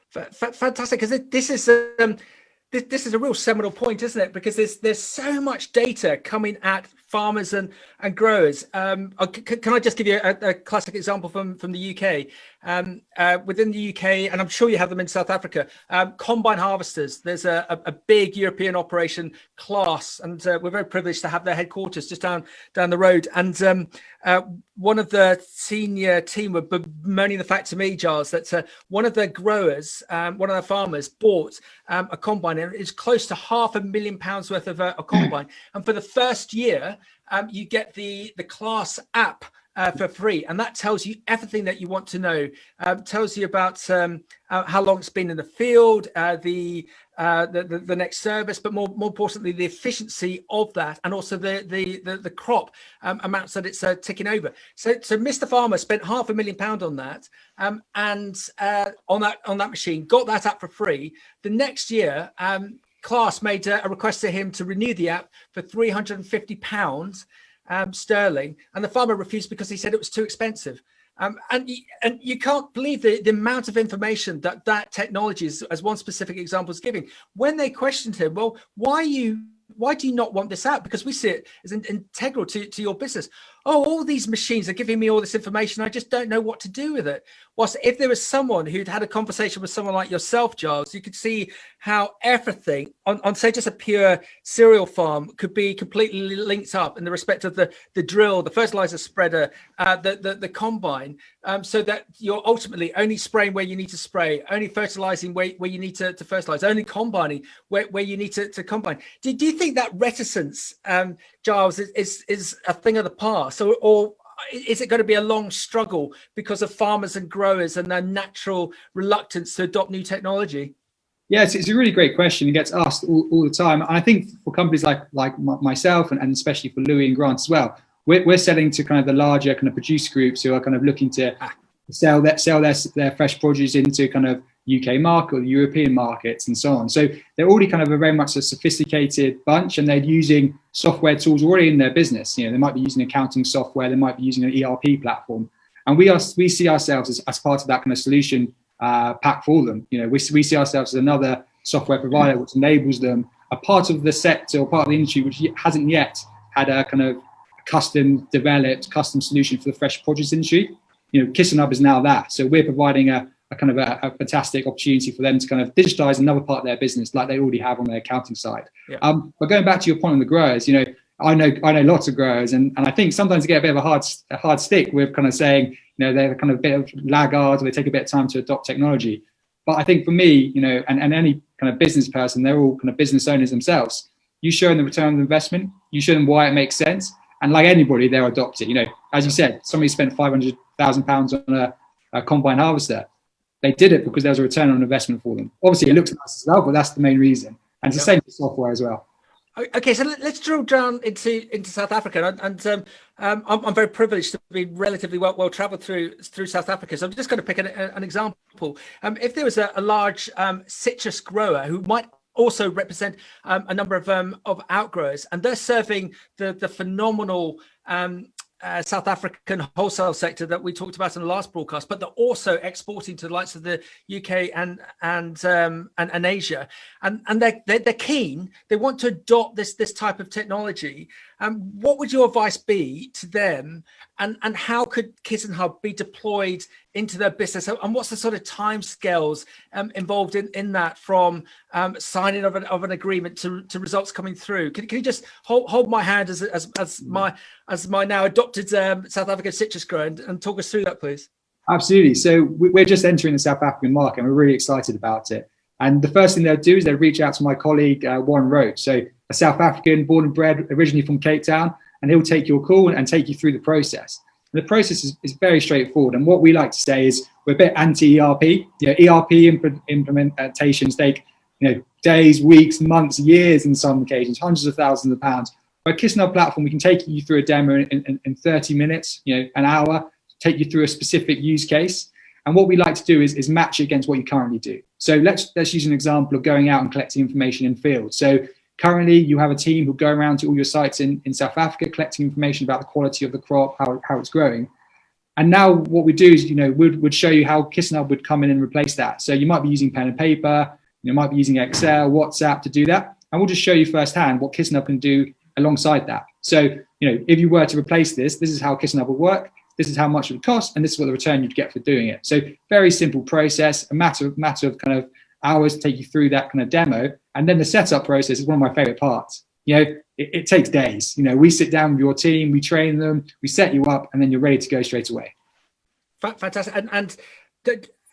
Fantastic, because this is a real seminal point, isn't it? Because there's so much data coming at farmers and growers. Can I just give you a classic example from the UK? Within the UK, and I'm sure you have them in South Africa, combine harvesters. There's a big European operation, Class, and we're very privileged to have their headquarters just down the road. And one of the senior team were bemoaning the fact to me, Giles, that one of their growers, one of their farmers, bought a combine, and it's close to £500,000 worth of a combine. And for the first year, you get the Class app for free, and that tells you everything that you want to know. Tells you about how long it's been in the field, the next service, but more importantly, the efficiency of that, and also the crop amounts that it's ticking over. So Mr. Farmer spent £500,000 on that, and on that machine, got that app for free. The next year, Class made a request to him to renew the app for £350 sterling, and the farmer refused because he said it was too expensive. And you can't believe the amount of information that technology is, as one specific example is giving. When they questioned him, well, why do you not want this app? Because we see it as integral to your business. Oh, all these machines are giving me all this information. I just don't know what to do with it. Whilst if there was someone who'd had a conversation with someone like yourself, Giles, you could see how everything on say just a pure cereal farm could be completely linked up in the respect of the drill, the fertilizer spreader, the combine, so that you're ultimately only spraying where you need to spray, only fertilizing where you need to fertilize, only combining where you need to combine. Do you think that reticence, Giles, is a thing of the past, or is it going to be a long struggle because of farmers and growers and their natural reluctance to adopt new technology? Yeah, it's a really great question. It gets asked all the time. And I think for companies like myself, and especially for Louis and Grant as well, we're selling to kind of the larger kind of producer groups who are kind of looking to sell their fresh produce into kind of UK market or the European markets and so on. So they're already kind of a very much a sophisticated bunch, and they're using software tools already in their business. You know, they might be using accounting software, they might be using an ERP platform, and we see ourselves as part of that kind of solution pack for them. You know, we see ourselves as another software provider which enables them, a part of the sector or part of the industry which hasn't yet had a kind of custom developed custom solution for the fresh produce industry. You know, KissenHub is now that. So we're providing a kind of a fantastic opportunity for them to kind of digitize another part of their business like they already have on their accounting side. Yeah. But going back to your point on the growers, you know, I know lots of growers, and I think sometimes they get a bit of a hard stick with kind of saying, you know, they're kind of a bit of laggards, or they take a bit of time to adopt technology. But I think for me, you know, and any kind of business person, they're all kind of business owners themselves. You show them the return on investment, you show them why it makes sense, and like anybody, they'll adopt it. You know, as you said, somebody spent £500,000 on a combine harvester. They did it because there was a return on investment for them. Obviously, it looks nice as well, but that's the main reason. And it's the same for software as well. Okay, so let's drill down into South Africa, and I'm very privileged to be relatively well traveled through South Africa. So I'm just going to pick an example. If there was a large citrus grower who might also represent a number of outgrowers, and they're serving the phenomenal South African wholesale sector that we talked about in the last broadcast, but they're also exporting to the likes of the UK and Asia, and they're keen. They want to adopt this type of technology. What would your advice be to them, and how could KissenHub be deployed into their business, and what's the sort of time scales involved in that, from signing of an agreement to results coming through? Can you just hold my hand as my now adopted South African citrus grower and talk us through that, please? Absolutely. So we're just entering the South African market, and we're really excited about it. And the first thing they'll do is they'll reach out to my colleague, Warren Roach. So a South African, born and bred originally from Cape Town, and he'll take your call and take you through the process. And the process is very straightforward. And what we like to say is we're a bit anti-ERP. You know, ERP implementations take, you know, days, weeks, months, years, in some occasions, hundreds of thousands of pounds. By KissenHub platform, we can take you through a demo in 30 minutes, you know, an hour, take you through a specific use case. And what we like to do is match it against what you currently do. So let's use an example of going out and collecting information in field. So currently you have a team who go around to all your sites in South Africa, collecting information about the quality of the crop, how it's growing. And now what we do is, you know, would show you how KissenHub would come in and replace that. So you might be using pen and paper, you might be using Excel, WhatsApp to do that. And we'll just show you firsthand what KissenHub can do alongside that. So, if you were to replace this is how KissenHub would work. This is how much it would cost, and this is what the return you'd get for doing it. So very simple process, a matter of kind of hours to take you through that kind of demo. And then the setup process is one of my favorite parts. It takes days. We sit down with your team, we train them, we set you up, and then you're ready to go straight away. Fantastic. And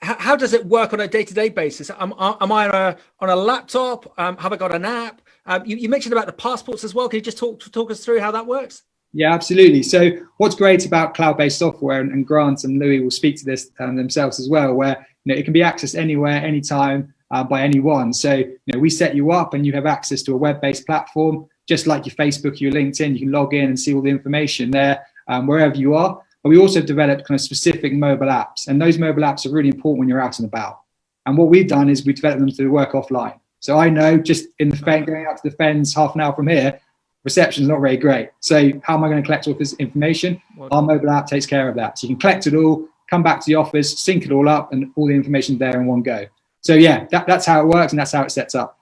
how does it work on a day-to-day basis? Am I on a laptop? Have I got an app? You mentioned about the passports as well. Can you just talk us through how that works? Yeah, absolutely. So what's great about cloud-based software, and Grant and Louis will speak to this themselves as well, where it can be accessed anywhere, anytime, by anyone. So we set you up and you have access to a web-based platform, just like your Facebook, your LinkedIn. You can log in and see all the information there, wherever you are. But we also developed kind of specific mobile apps, and those mobile apps are really important when you're out and about. And what we've done is we developed them to work offline. So I know just in the fen, going out to the fens half an hour from here, reception's not very great. So how am I going to collect all this information? Our mobile app takes care of that. So you can collect it all, come back to the office, sync it all up, and all the information there in one go. So yeah, that's how it works, and that's how it sets up.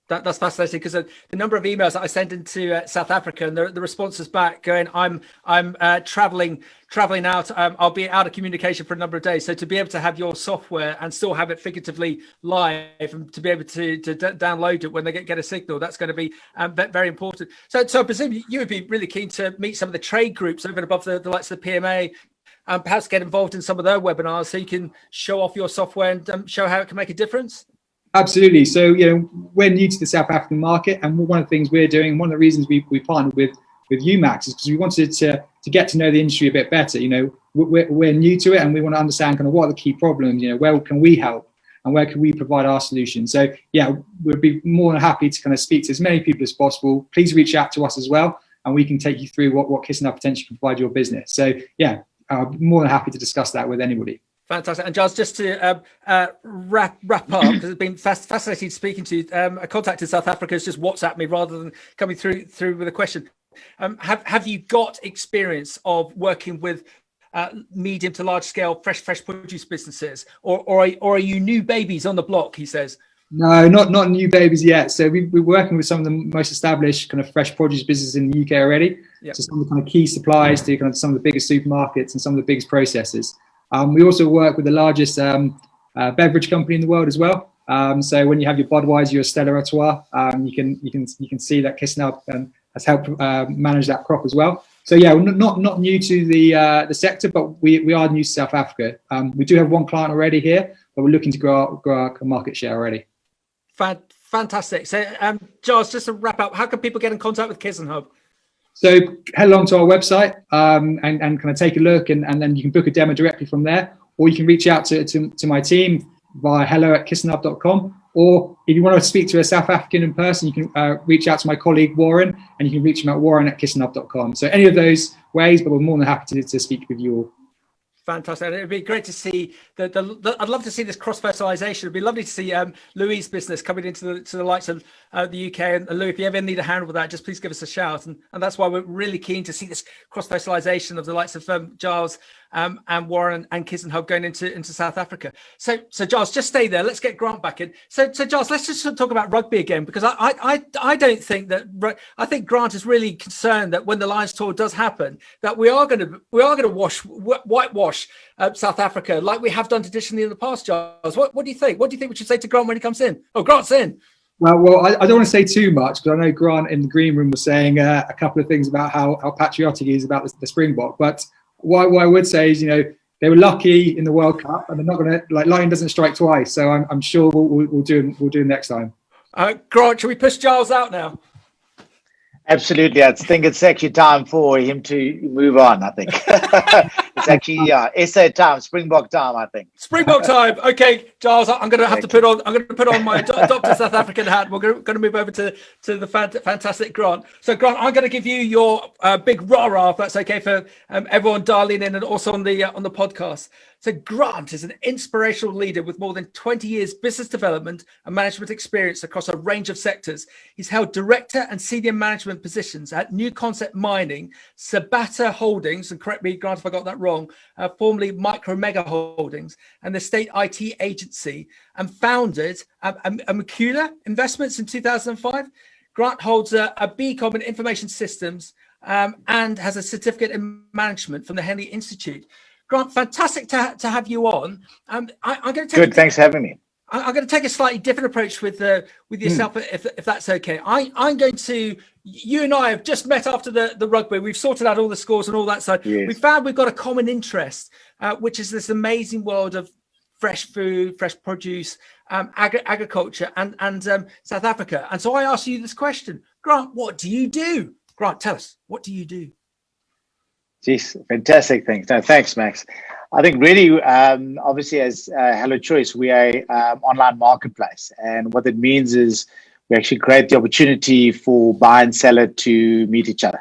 That's fascinating, because the number of emails that I sent into South Africa, and the responses back going, I'm traveling out, I'll be out of communication for a number of days. So to be able to have your software and still have it figuratively live, and to be able to download it when they get a signal, that's going to be very important. So I presume you would be really keen to meet some of the trade groups over and above the likes of the PMA, and perhaps get involved in some of their webinars so you can show off your software and show how it can make a difference. Absolutely. So, we're new to the South African market, and one of the things we're doing, one of the reasons we partnered with you, Max, is because we wanted to get to know the industry a bit better. We're new to it, and we want to understand kind of what are the key problems, where can we help, and where can we provide our solution. So yeah, we'd be more than happy to kind of speak to as many people as possible. Please reach out to us as well, and we can take you through what KissenHub potentially can provide your business. So yeah, more than happy to discuss that with anybody. Fantastic. And Giles, just to wrap up, because it's been fascinating speaking to you. A contact in South Africa has just WhatsApped me rather than coming through with a question. Have you got experience of working with medium to large scale fresh produce businesses, or are you new babies on the block? He says. No, not new babies yet. So we're working with some of the most established kind of fresh produce businesses in the UK already. Yep. So some of the kind of key suppliers to kind of some of the biggest supermarkets and some of the biggest processors. We also work with the largest beverage company in the world as well. So when you have your Budweiser, your Stella Artois, you can see that KissenHub has helped manage that crop as well. So yeah, we're not new to the sector, but we are new to South Africa. We do have one client already here, but we're looking to grow our market share already. Fantastic. So Giles, just to wrap up, how can people get in contact with KissenHub? So head along to our website and kind of take a look, and then you can book a demo directly from there, or you can reach out to my team via hello@kissenhub.com, or if you want to speak to a South African in person, you can reach out to my colleague Warren, and you can reach him at warren@kissenhub.com. So any of those ways, but we're more than happy to speak with you all. Fantastic. It'd be great to see I'd love to see this cross-fertilization. It'd be lovely to see Louis' business coming into the likes of the UK. And Louis, if you ever need a hand with that, just please give us a shout. And that's why we're really keen to see this cross-fertilization of the likes of Giles and Warren and KissenHub going into South Africa. So Giles, just stay there. Let's get Grant back in. So Giles, let's just talk about rugby again, because I don't think that, I think Grant is really concerned that when the Lions tour does happen, that we are going to whitewash South Africa like we have done traditionally in the past. Giles, what do you think? What do you think we should say to Grant when he comes in? Oh, Grant's in. Well, I don't want to say too much, because I know Grant in the green room was saying a couple of things about how patriotic he is about the Springbok. But what I would say is, they were lucky in the World Cup, and they're not going to, lightning doesn't strike twice. So I'm sure we'll do it next time. Grant, should we push Giles out now? Absolutely. I think it's actually time for him to move on, I think. It's actually, SA time, Springbok time, I think. Springbok time. Okay, Giles, I'm going to have to put on my Dr. South African hat. We're going to move over to the fantastic Grant. So Grant, I'm going to give you your big rah-rah, if that's okay, for everyone dialing in and also on the podcast. So Grant is an inspirational leader with more than 20 years business development and management experience across a range of sectors. He's held director and senior management positions at New Concept Mining, Sabata Holdings, and correct me, Grant, if I got that wrong, formerly Micro Mega Holdings, and the State IT Agency, and founded Amacula Investments in 2005. Grant holds a BCom in Information Systems, and has a certificate in management from the Henley Institute. Grant, fantastic to have you on. I'm going to take Good, thanks for having me. I'm going to take a slightly different approach with yourself, if that's okay. I'm going to. You and I have just met after the rugby. We've sorted out all the scores and all that side. Yes. We found we've got a common interest, which is this amazing world of fresh food, fresh produce, agriculture, and South Africa. And so I asked you this question, Grant. What do you do? Grant, tell us, what do you do? Jeez, fantastic things. No, thanks, Max. I think really, obviously, as Hello Choice, we are an online marketplace. And what it means is we actually create the opportunity for buyer and seller to meet each other.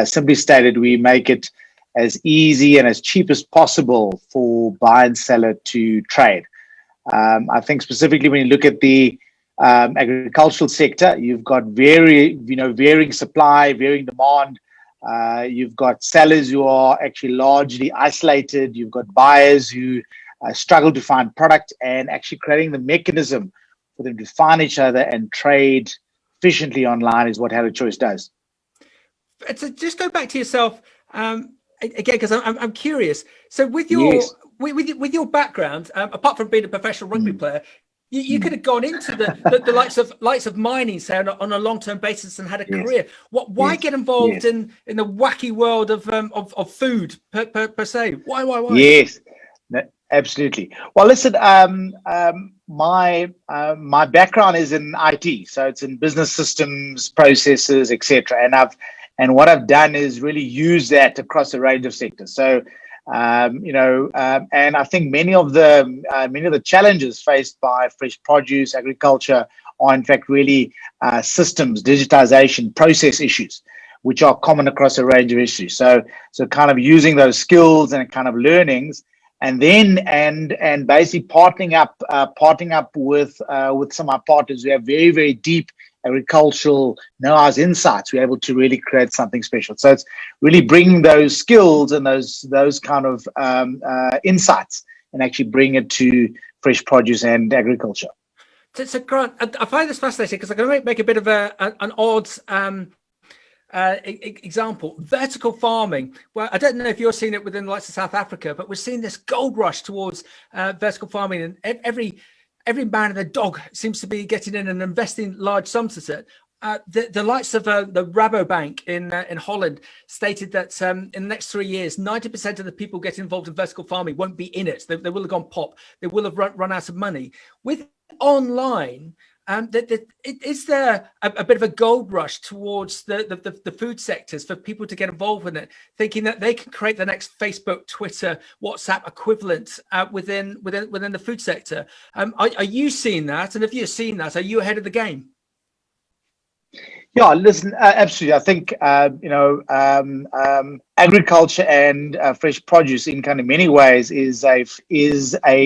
Simply stated, we make it as easy and as cheap as possible for buyer and seller to trade. I think specifically when you look at the agricultural sector, you've got varying supply, varying demand. You've got sellers who are actually largely isolated. You've got buyers who struggle to find product, and actually creating the mechanism for them to find each other and trade efficiently online is what Hello Choice does. So just go back to yourself again, because I'm curious. So with your with your background, apart from being a professional rugby player, you could have gone into the likes of mining, say, on a long-term basis and had a career. Why get involved in the wacky world of food per se? Why? Yes, absolutely. Well, listen, my background is in IT, so it's in business systems, processes, etc. And what I've done is really use that across a range of sectors. So. And I think many of the challenges faced by fresh produce agriculture are in fact really systems, digitisation, process issues, which are common across a range of issues. So kind of using those skills and kind of learnings, and then and basically partnering up with some of our partners who have very, very deep agricultural know-how insights. We're able to really create something special. So it's really bringing those skills and those kind of insights and actually bring it to fresh produce and agriculture. So Grant, I find this fascinating because I'm going to make a bit of an odd example. Vertical farming. Well, I don't know if you're seeing it within the likes of South Africa, but we're seeing this gold rush towards vertical farming, and every man and their dog seems to be getting in and investing large sums at it. The likes of the Rabobank in Holland stated that in the next 3 years, 90% of the people getting involved in vertical farming won't be in it. They will have gone pop. They will have run out of money. With online, is there a bit of a gold rush towards the food sectors for people to get involved in it, thinking that they can create the next Facebook, Twitter, WhatsApp equivalent within the food sector? Are you seeing that? And if you're seeing that, are you ahead of the game? Yeah, listen, absolutely. I think agriculture and fresh produce, in kind of many ways, is a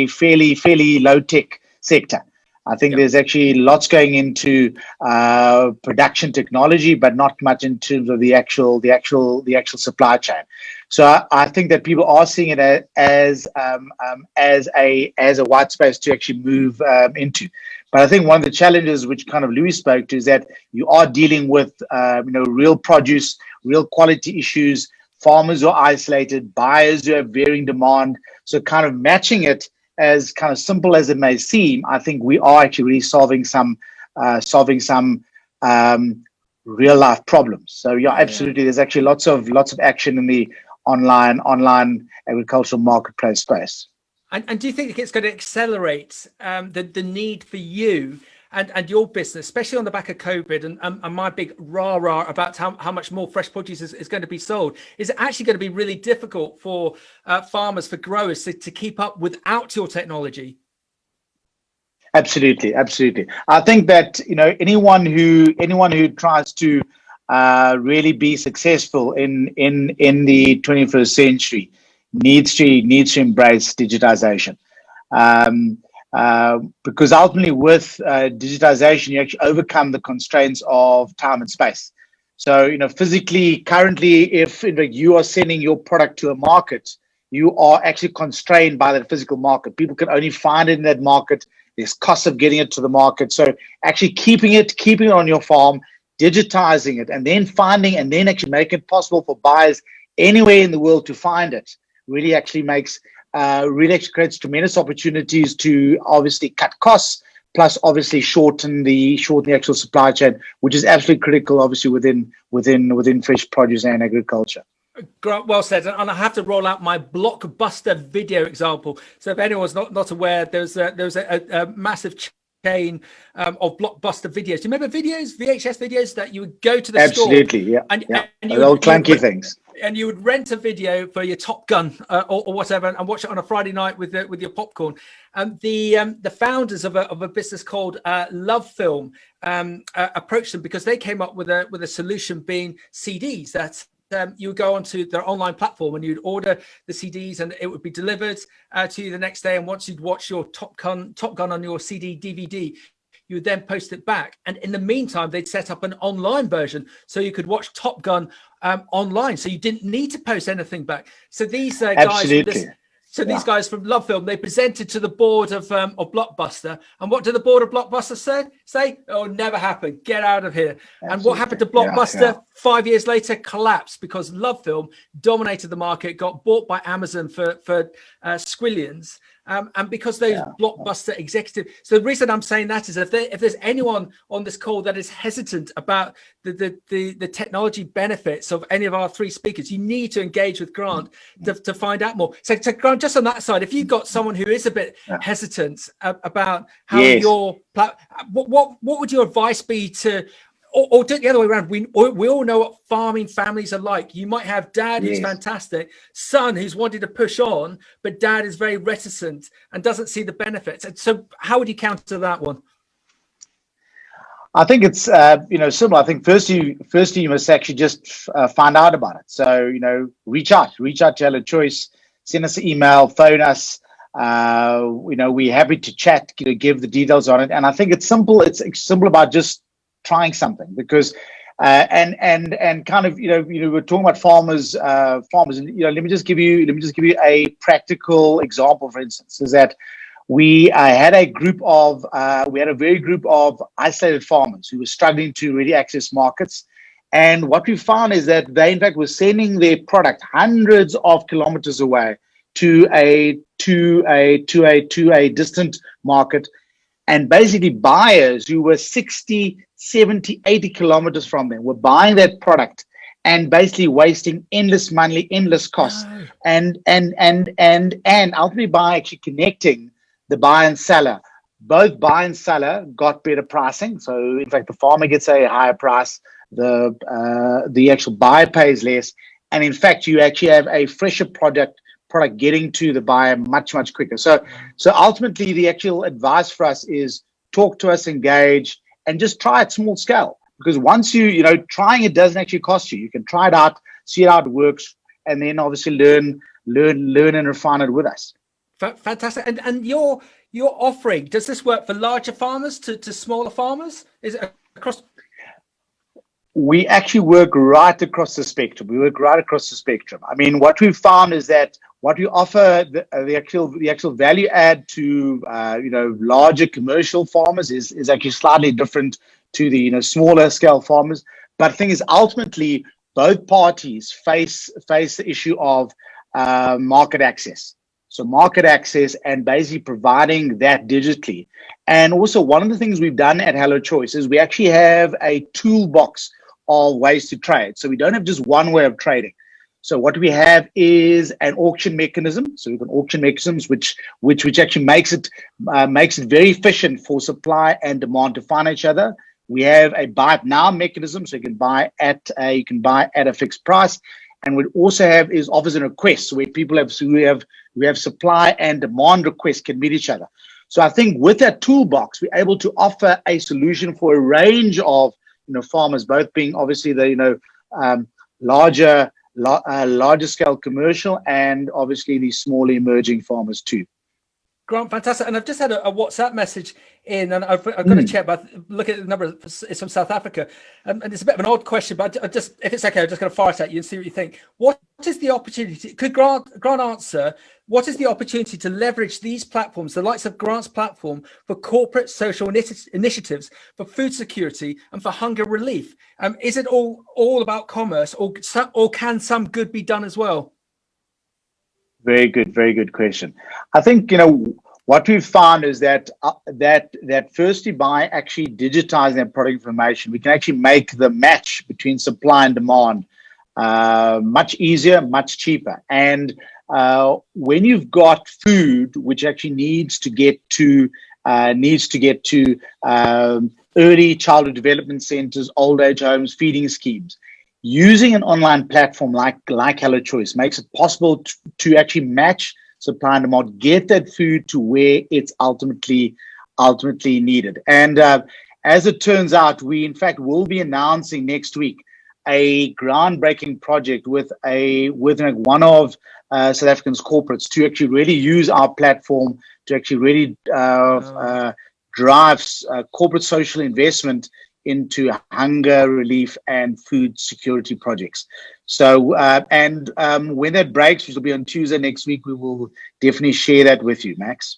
fairly low tech sector. I think there's actually lots going into production technology, but not much in terms of the actual supply chain. So I think that people are seeing it as a white space to actually move into. But I think one of the challenges, which kind of Louis spoke to, is that you are dealing with real produce, real quality issues, farmers who are isolated, buyers who have varying demand. So kind of matching it, as kind of simple as it may seem, I think we are actually really solving some real life problems. So yeah, absolutely. There's actually lots of action in the online agricultural marketplace space. And do you think it's going to accelerate the need for you and your business, especially on the back of COVID and my big rah-rah about how much more fresh produce is going to be sold? Is it actually going to be really difficult for farmers, for growers to keep up without your technology? Absolutely. I think that anyone who tries to really be successful in the 21st century needs to embrace digitization. Because ultimately with digitization, you actually overcome the constraints of time and space. So, physically, currently, if you are sending your product to a market, you are actually constrained by that physical market. People can only find it in that market. There's costs of getting it to the market. So actually keeping it on your farm, digitizing it, and then finding, and then actually make it possible for buyers anywhere in the world to find it, really actually creates tremendous opportunities to obviously cut costs, plus obviously shorten the actual supply chain, which is absolutely critical, obviously within fresh produce and agriculture. Well said. And I have to roll out my blockbuster video example. So if anyone's not aware, there's a massive chain of blockbuster videos. Do you remember VHS videos that you would go to the store? Absolutely, yeah. And you old clunky things. And you would rent a video for your Top Gun or whatever, and watch it on a Friday night with your popcorn. And the founders of a business called Love Film approached them because they came up with a solution being CDs. That's you would go onto their online platform and you'd order the CDs and it would be delivered to you the next day. And once you'd watch your Top Gun on your CD DVD, you would then post it back. And in the meantime, they'd set up an online version so you could watch Top Gun online. So you didn't need to post anything back. So these these guys from Love Film, they presented to the board of Blockbuster. And what did the board of Blockbuster say? Oh, never happened. Get out of here. Absolutely. And what happened to Blockbuster 5 years later? Collapsed because Love Film dominated the market, got bought by Amazon for squillions. And because those Blockbuster executives. So the reason I'm saying that is if there's anyone on this call that is hesitant about the technology benefits of any of our three speakers, you need to engage with Grant to find out more. So Grant, just on that side, if you've got someone who is a bit hesitant about how what would your advice be to, or do it the other way around? We all know what farming families are like. You might have dad who's fantastic, son who's wanting to push on, but dad is very reticent and doesn't see the benefits. And so how would you counter that one? I think it's similar. I think firstly you must actually just find out about it. So reach out to Hello Choice, send us an email, phone us. We're happy to chat. Give the details on it. And I think it's simple. It's simple about just trying something, because we're talking about farmers. And, let me just give you a practical example. For instance, is that we had a very group of isolated farmers who were struggling to really access markets. And what we found is that they, in fact, were sending their product hundreds of kilometers away to a distant market. And basically buyers who were 60, 70, 80 kilometers from them were buying that product and basically wasting endless money, endless costs, and ultimately by actually connecting the buyer and seller. Both buyer and seller got better pricing. So in fact, the farmer gets a higher price, the actual buyer pays less, and in fact, you actually have a fresher product getting to the buyer much quicker. So ultimately, the actual advice for us is talk to us, engage, and just try at small scale. Because once trying it doesn't actually cost you. You can try it out, see how it works, and then obviously learn and refine it with us. Fantastic. And your offering, does this work for larger farmers to smaller farmers? Is it across? We actually work right across the spectrum. I mean, what we've found is that what we offer, the actual value add to larger commercial farmers is actually slightly different to the smaller scale farmers. But the thing is, ultimately, both parties face the issue of market access. So market access and basically providing that digitally. And also, one of the things we've done at Hello Choice is we actually have a toolbox of ways to trade. So we don't have just one way of trading. So what we have is an auction mechanism. So we have an auction mechanisms which actually makes it very efficient for supply and demand to find each other. We have a buy it now mechanism, so you can buy at a fixed price. And what we also have is offers and requests, where people we have supply and demand requests can meet each other. So I think with that toolbox, we're able to offer a solution for a range of farmers, both being obviously the larger scale commercial and obviously the small emerging farmers too. Grant, fantastic. And I've just had a WhatsApp message in, and I've got to check, but look at the number. It's from South Africa, and it's a bit of an odd question, but if it's okay, I'm just going to fire it at you and see what you think. What is the opportunity? Could Grant answer? What is the opportunity to leverage these platforms, the likes of Grant's platform, for corporate social initiatives, for food security, and for hunger relief? Is it all about commerce, or can some good be done as well? Very good question. I think what we've found is that firstly, by actually digitizing that product information, we can actually make the match between supply and demand much easier, much cheaper. And when you've got food which actually needs to get to early childhood development centers, old age homes, feeding schemes, using an online platform like Hello Choice makes it possible to actually match supply and demand, get that food to where it's ultimately needed. And as it turns out, we in fact will be announcing next week a groundbreaking project with one of South Africa's corporates to actually really use our platform to actually really drive corporate social investment into hunger relief and food security projects. So, when that breaks, which will be on Tuesday next week, we will definitely share that with you, Max.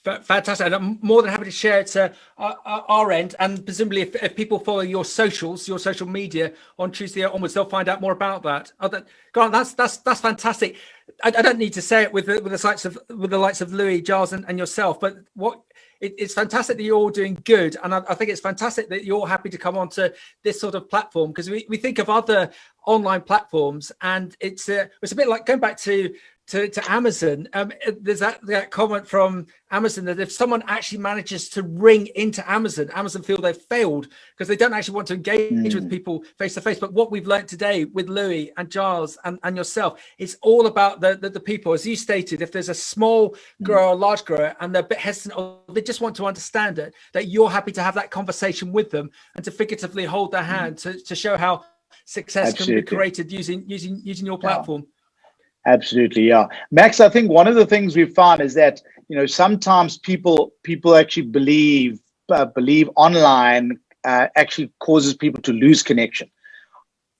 Fantastic. And I'm more than happy to share it our end. And presumably, if people follow your socials, your social media on Tuesday onwards, they'll find out more about that. Grant, that's fantastic. I don't need to say it with the likes of Louis, Giles, and yourself, but it's fantastic that you're all doing good, and I think it's fantastic that you're happy to come onto this sort of platform, because we think of other online platforms, and it's a bit like going back to Amazon. There's that comment from Amazon that if someone actually manages to ring into Amazon feel they've failed because they don't actually want to engage with people face to face. But what we've learned today with Louis and Giles and yourself, it's all about the people. As you stated, if there's a small grower or large grower and they're a bit hesitant or they just want to understand it, that you're happy to have that conversation with them and to figuratively hold their hand to show how success can be created using your platform. Absolutely, yeah. Max, I think one of the things we've found is that sometimes people actually believe online actually causes people to lose connection.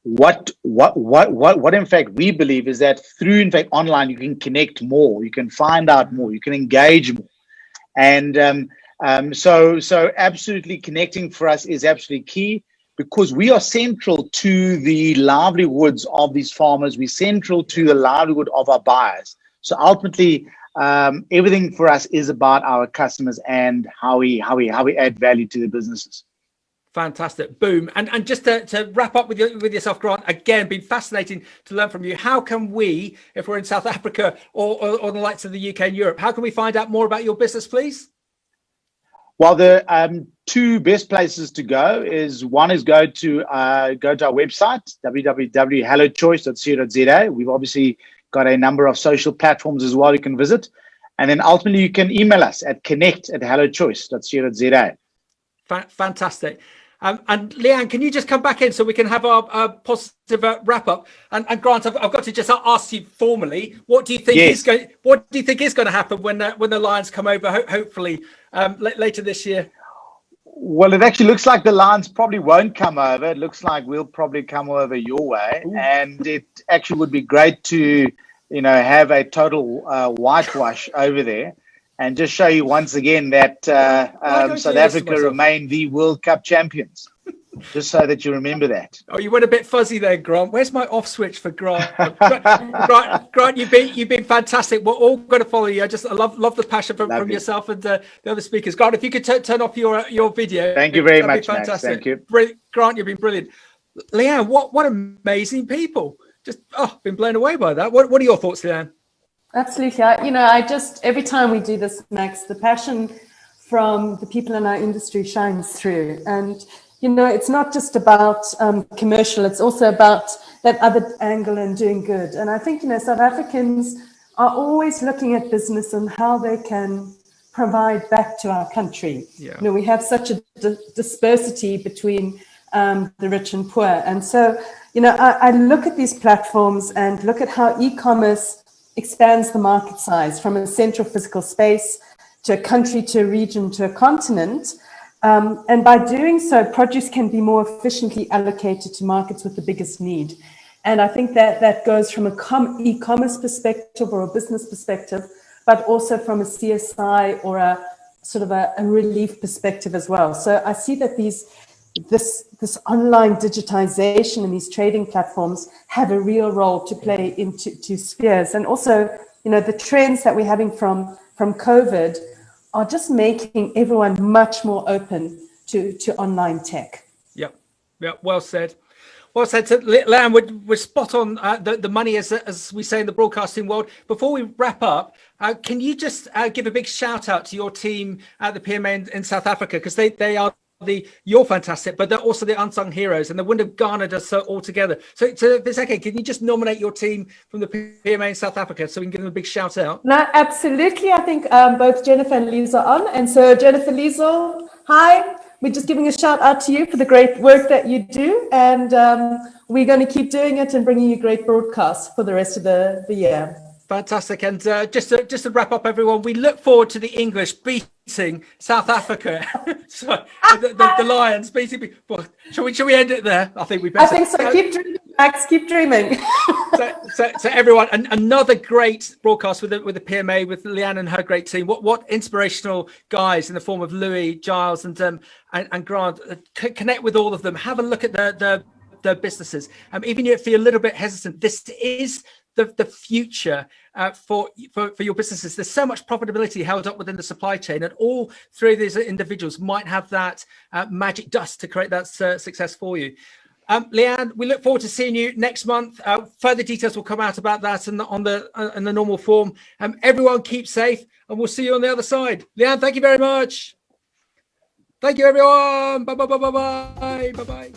What in fact we believe is that through in fact online you can connect more, you can find out more, you can engage more, and so absolutely connecting for us is absolutely key. Because we are central to the livelihoods of these farmers, we're central to the livelihood of our buyers. So ultimately, everything for us is about our customers and how we add value to the businesses. Fantastic, boom! And just to wrap up with yourself, Grant, again, been fascinating to learn from you. How can we, if we're in South Africa or the likes of the UK and Europe, how can we find out more about your business, please? Well, the two best places to go is one is go to our website, www.hellochoice.co.za. We've obviously got a number of social platforms as well you can visit. And then ultimately you can email us at connect@hellochoice.co.za. Fantastic. And Leanne, can you just come back in so we can have our positive wrap up? And Grant, I've got to just ask you formally, what do you think is going to happen when the Lions come over? Hopefully later this year. Well, it actually looks like the Lions probably won't come over. It looks like we'll probably come over your way. Ooh. And it actually would be great to have a total whitewash over there. And just show you once again that South Africa remain the World Cup champions. Just so that you remember that. Oh, you went a bit fuzzy there, Grant. Where's my off switch for Grant? Grant, you've been fantastic. We're all going to follow you. I love the passion from yourself and the other speakers. Grant, if you could turn off your video. Thank you very much, Max. Thank you. Grant, you've been brilliant. Leanne, what amazing people. Just been blown away by that. What are your thoughts, Leanne? Absolutely. I just, every time we do this, Max, the passion from the people in our industry shines through. And, it's not just about commercial, it's also about that other angle and doing good. And I think, South Africans are always looking at business and how they can provide back to our country. Yeah. We have such a dispersity between the rich and poor. And so, I look at these platforms and look at how e-commerce expands the market size from a central physical space to a country, to a region, to a continent. And by doing so, produce can be more efficiently allocated to markets with the biggest need. And I think that goes from a e-commerce perspective or a business perspective, but also from a CSI or a sort of a relief perspective as well. So I see that this online digitization and these trading platforms have a real role to play into spheres. And also, the trends that we're having from COVID are just making everyone much more open to online tech. Yeah, well said. Well said. So, Lan, we're spot on the money, as we say in the broadcasting world. Before we wrap up, can you just give a big shout out to your team at the PMA in South Africa? Because they are you're fantastic, but they're also the unsung heroes, and they wouldn't have garnered us all together. So if it's okay, can you just nominate your team from the PMA in South Africa so we can give them a big shout out? No, absolutely. I think both Jennifer and Liesl are on. And so Jennifer, Liesl, hi. We're just giving a shout out to you for the great work that you do. And we're going to keep doing it and bringing you great broadcasts for the rest of the year. Fantastic. And just to wrap up, everyone, we look forward to the English beating South Africa. So the Lions beating. Well, shall we end it there? I think we better. I think so. Keep dreaming, Max. Keep dreaming. So everyone, another great broadcast with the PMA, with Leanne and her great team. What inspirational guys in the form of Louis, Giles, and Grant. Connect with all of them. Have a look at the businesses. Even if you're a little bit hesitant, this is the future for your businesses. There's so much profitability held up within the supply chain, and all three of these individuals might have that magic dust to create that success for you. Leanne, we look forward to seeing you next month. Further details will come out about that in the normal form. Everyone keep safe, and we'll see you on the other side. Leanne, thank you very much. Thank you, everyone. Bye.